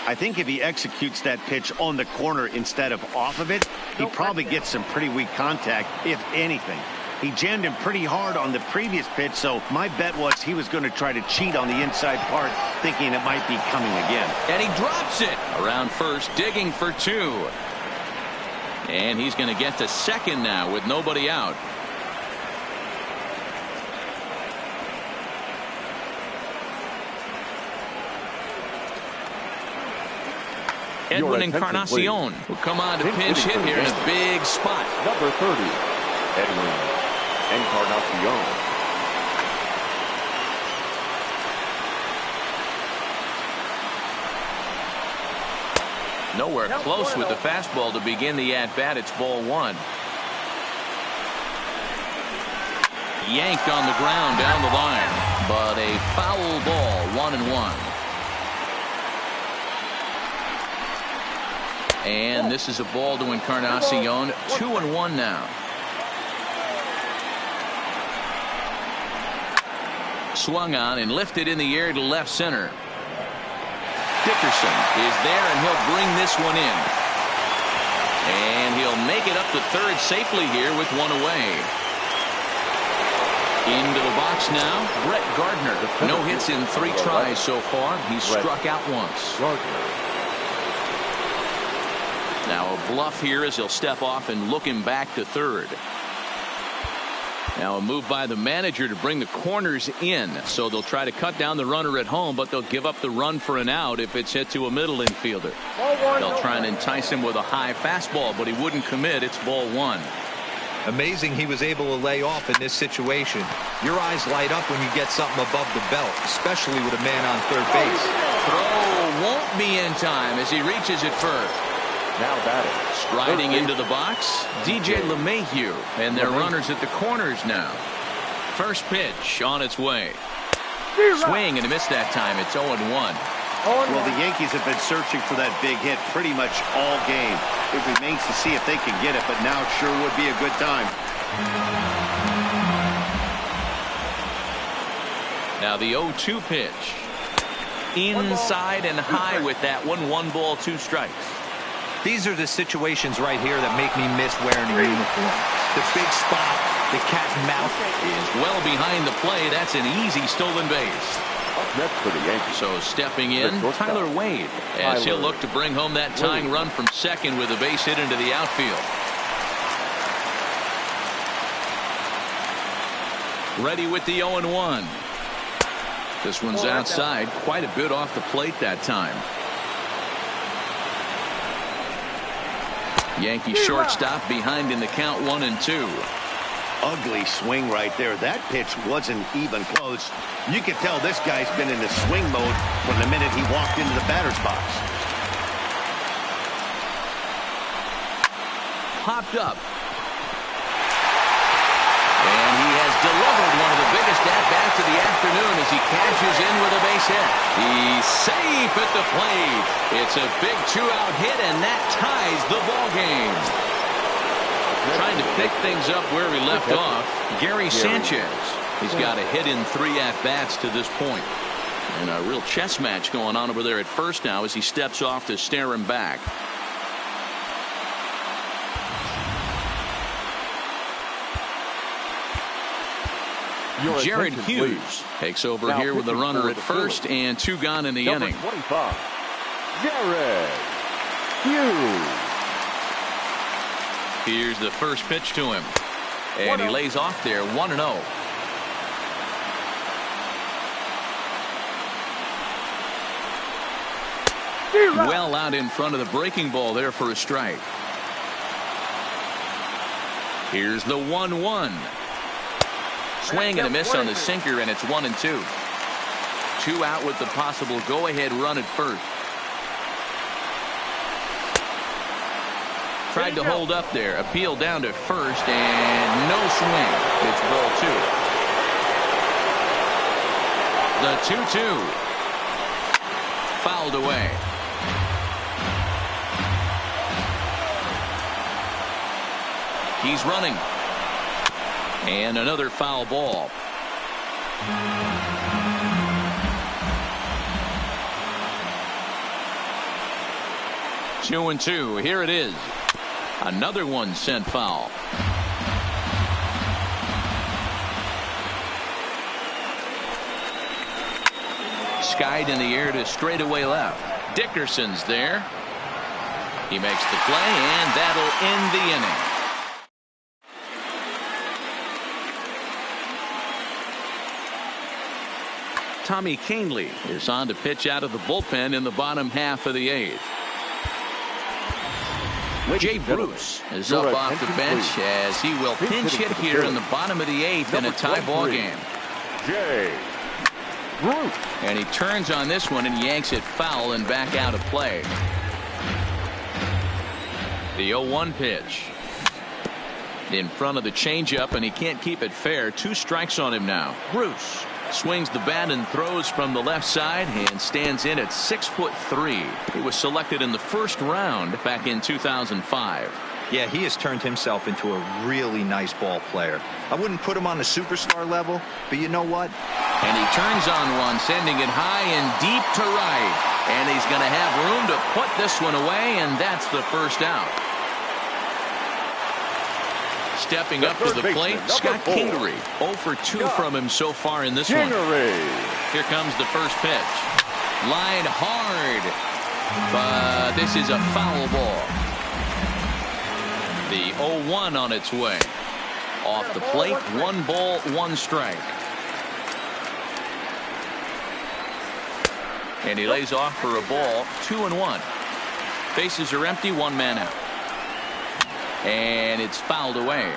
I think if he executes that pitch on the corner instead of off of it, he probably gets some pretty weak contact, if anything. He jammed him pretty hard on the previous pitch, so my bet was he was going to try to cheat on the inside part, thinking it might be coming again. And he drops it. Around first, digging for 2. And he's going to get to second now with nobody out. Edwin Encarnacion will come on to pinch hit here in a big spot. Number 30, Edwin Encarnacion. Nowhere close with the fastball to begin the at-bat. It's ball 1. Yanked on the ground down the line. But a foul ball, 1-1. And this is a ball to Encarnacion. 2-1 now. Swung on and lifted in the air to left center. Dickerson is there, and he'll bring this one in. And he'll make it up to third safely here with one away. Into the box now, Brett Gardner. No hits in 3 tries so far. He's struck out once. Now a bluff here as he'll step off and look him back to third. Now a move by the manager to bring the corners in. So they'll try to cut down the runner at home, but they'll give up the run for an out if it's hit to a middle infielder. They'll try and entice him with a high fastball, but he wouldn't commit. It's ball 1. Amazing he was able to lay off in this situation. Your eyes light up when you get something above the belt, especially with a man on third base. Throw won't be in time as he reaches it first. Now batting. Striding into the box, DJ LeMahieu, and their runners at the corners now. First pitch on its way. Swing and a miss that time. It's 0-1. Well, the Yankees have been searching for that big hit pretty much all game. It remains to see if they can get it, but now it sure would be a good time. Now the 0-2 pitch. Inside and high with that one. 1 ball, 2 strikes. These are the situations right here that make me miss wearing a uniform. The big spot, the cat and mouse. Is well behind the play. That's an easy stolen base. Next for the Yankees. So stepping in, Tyler Wade, as he'll look to bring home that tying run from second with a base hit into the outfield. Ready with the 0-1. This one's outside, quite a bit off the plate that time. Yankee shortstop behind in the count, 1-2. Ugly swing right there. That pitch wasn't even close. You could tell this guy's been in the swing mode from the minute he walked into the batter's box. Popped up. And he has delivered one of the biggest at-bats of the afternoon as he cashes in with a base hit. He's safe at the plate. It's a big 2-out hit, and that ties the ball game. Trying to pick things up where he left off, Gary Sanchez. He's got a hit in 3 at-bats to this point. And a real chess match going on over there at first now as he steps off to stare him back. Jared Hughes takes over here with the runner at first and 2 gone in the inning. 25, Jared Hughes. Here's the first pitch to him. And he lays off there, 1-0. Well out in front of the breaking ball there for a strike. Here's the 1-1. Swing and a miss on the sinker, and it's 1-2. 2 out with the possible go-ahead run at first. Tried to hold up there. Appeal down to first, and no swing. It's ball 2. The 2-2. Fouled away. He's running. And another foul ball. Two and two. Here it is. Another one sent foul. Skied in the air to straightaway left. Dickerson's there. He makes the play, and that'll end the inning. Tommy Canely is on to pitch out of the bullpen in the bottom half of the 8th. Jay Bruce is up off the bench as he will pinch hit here in the bottom of the 8th in a tie ball game. Jay Bruce. And he turns on this one and yanks it foul and back out of play. The 0-1 pitch. In front of the changeup, and he can't keep it fair. 2 strikes on him now. Bruce swings the bat and throws from the left side and stands in at 6'3". He was selected in the first round back in 2005. Yeah, he has turned himself into a really nice ball player. I wouldn't put him on the superstar level, but you know what? And he turns on one, sending it high and deep to right. And he's going to have room to put this one away, and that's the first out. Stepping up to the plate, Scott Kingery. 0 for 2 from him so far in this one. Here comes the first pitch. Lined hard, but this is a foul ball. The 0-1 on its way. Off the plate, 1 ball, 1 strike. And he lays off for a ball, 2-1. Bases are empty, 1 man out. And it's fouled away.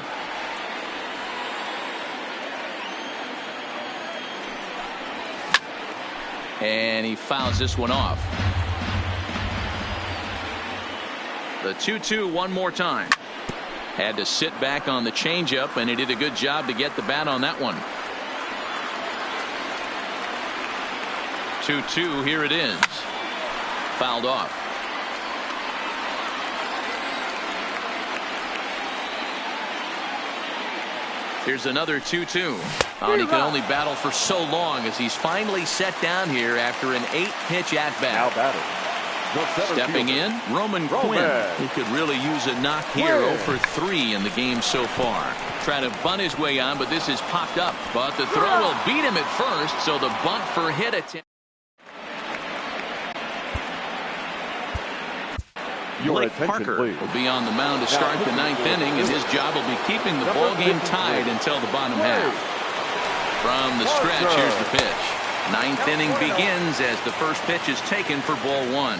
And he fouls this one off. The 2-2 one more time. Had to sit back on the changeup, and he did a good job to get the bat on that one. 2-2, here it is. Fouled off. Here's another 2-2. And he can only battle for so long as he's finally set down here after an 8-pitch at-bat. Now batting. Stepping in, Roman Quinn. He could really use a knock here. 0 for 3 in the game so far. Trying to bunt his way on, but this is popped up. But the throw will beat him at first, so the bunt for hit attempt. Blake Parker will be on the mound to start the 9th inning, and his job will be keeping the ball game tied until the bottom half. From the stretch, here's the pitch. 9th inning begins as the first pitch is taken for ball 1.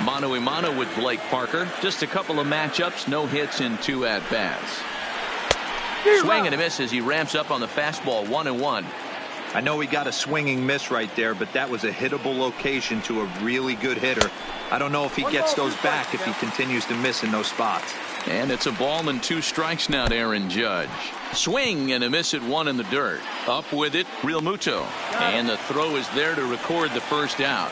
Mano a mano with Blake Parker. Just a couple of matchups, no hits in 2 at-bats. Swing and a miss as he ramps up on the fastball, 1-1. I know he got a swinging miss right there, but that was a hittable location to a really good hitter. I don't know if he gets those back if he continues to miss in those spots. And it's a ball and 2 strikes now to Aaron Judge. Swing and a miss at 1 in the dirt. Up with it, Real Muto. And the throw is there to record the first out.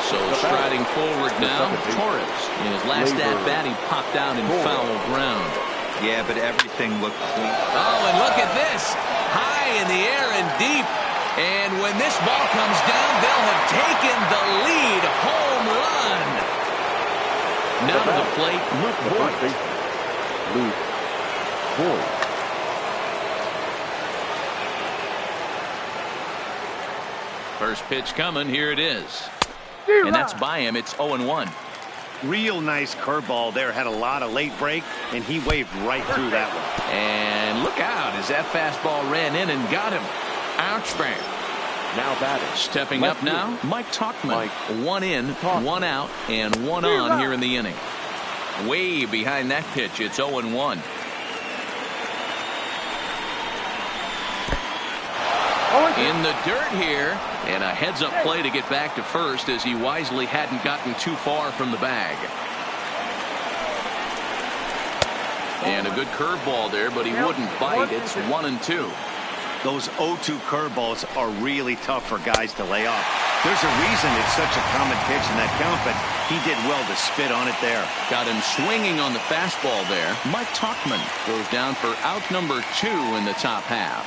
So striding forward now, Torres. In his last at-bat, he popped out in foul ground. Yeah, but everything looked clean. Oh, and look at this. High in the air and deep. And when this ball comes down, they'll have taken the lead. Home run. Now to the plate, Luke Voigt. Luke Voigt. First pitch coming. Here it is. And that's by him. It's 0-1. Real nice curveball there. Had a lot of late break, and he waved right through that one. And look out as that fastball ran in and got him. Ouch, bang. Now batting. Stepping Left up now, field. Mike Tauchman. Mike 1 in, Tauchman. 1 out, and 1 on here in the inning. Way behind that pitch. It's 0-1. In the dirt here, and a heads-up play to get back to first as he wisely hadn't gotten too far from the bag. And a good curveball there, but he wouldn't bite. It's 1-2. Those 0-2 curveballs are really tough for guys to lay off. There's a reason it's such a common pitch in that count, but he did well to spit on it there. Got him swinging on the fastball there. Mike Tauchman goes down for out number 2 in the top half.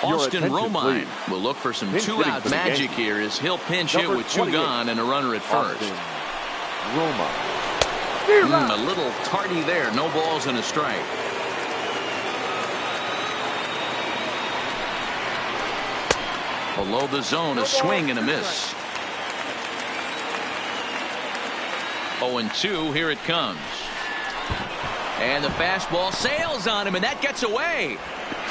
Austin Romine will look for some two-out magic here as he'll pinch hit with 2 gone and a runner at first. A little tardy there. No balls and a strike. Below the zone, a swing and a miss. 0-2, here it comes. And the fastball sails on him, and that gets away.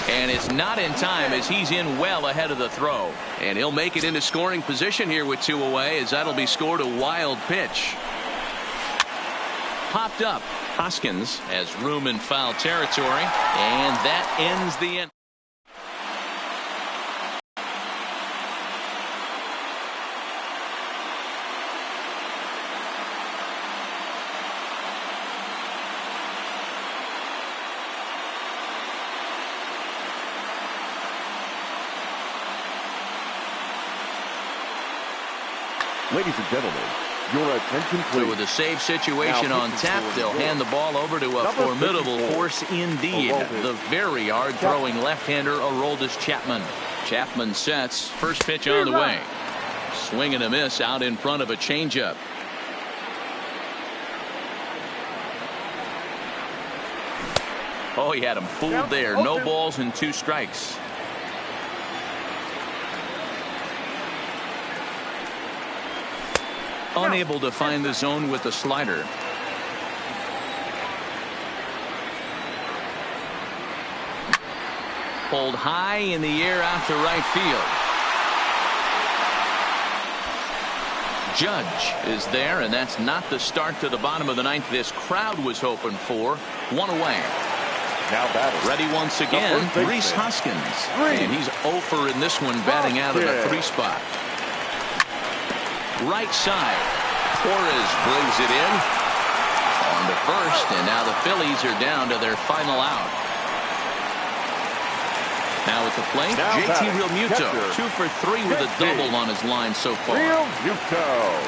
And it's not in time as he's in well ahead of the throw. And he'll make it into scoring position here with 2 away as that'll be scored a wild pitch. Popped up. Hoskins has room in foul territory. And that ends the inning. Ladies and gentlemen, your attention please. So with a save situation on tap, they'll hand the ball over to a formidable force indeed. The very hard-throwing left-hander, Aroldis Chapman. Chapman sets. First pitch on the way. Swing and a miss out in front of a changeup. Oh, he had him fooled there. No balls and 2 strikes. Unable to find the zone with the slider. Pulled high in the air out to right field. Judge is there, and that's not the start to the bottom of the 9th this crowd was hoping for. 1 away. Now batting. Ready once again, Rhys Hoskins. And he's 0 for in this one, batting out of the 3 spot. Right side. Torres brings it in. On to first, and now the Phillies are down to their final out. Now at the plate, JT Realmuto. 2 for 3 with a double on his line so far. Realmuto.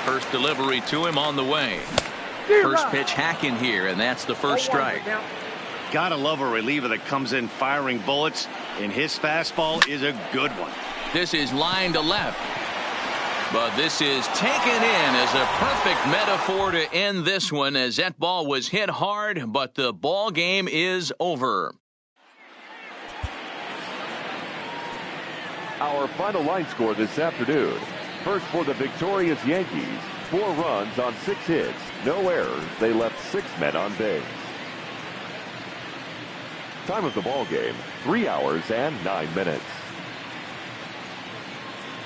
First delivery to him on the way. First pitch hacking here, and that's the first strike. Gotta love a reliever that comes in firing bullets, and his fastball is a good one. This is line to left. But this is taken in as a perfect metaphor to end this one, as that ball was hit hard, but the ball game is over. Our final line score this afternoon. First for the victorious Yankees, 4 runs on 6 hits, no errors. They left 6 men on base. Time of the ball game, 3 hours and 9 minutes.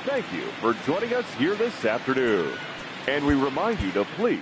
Thank you for joining us here this afternoon. And we remind you to please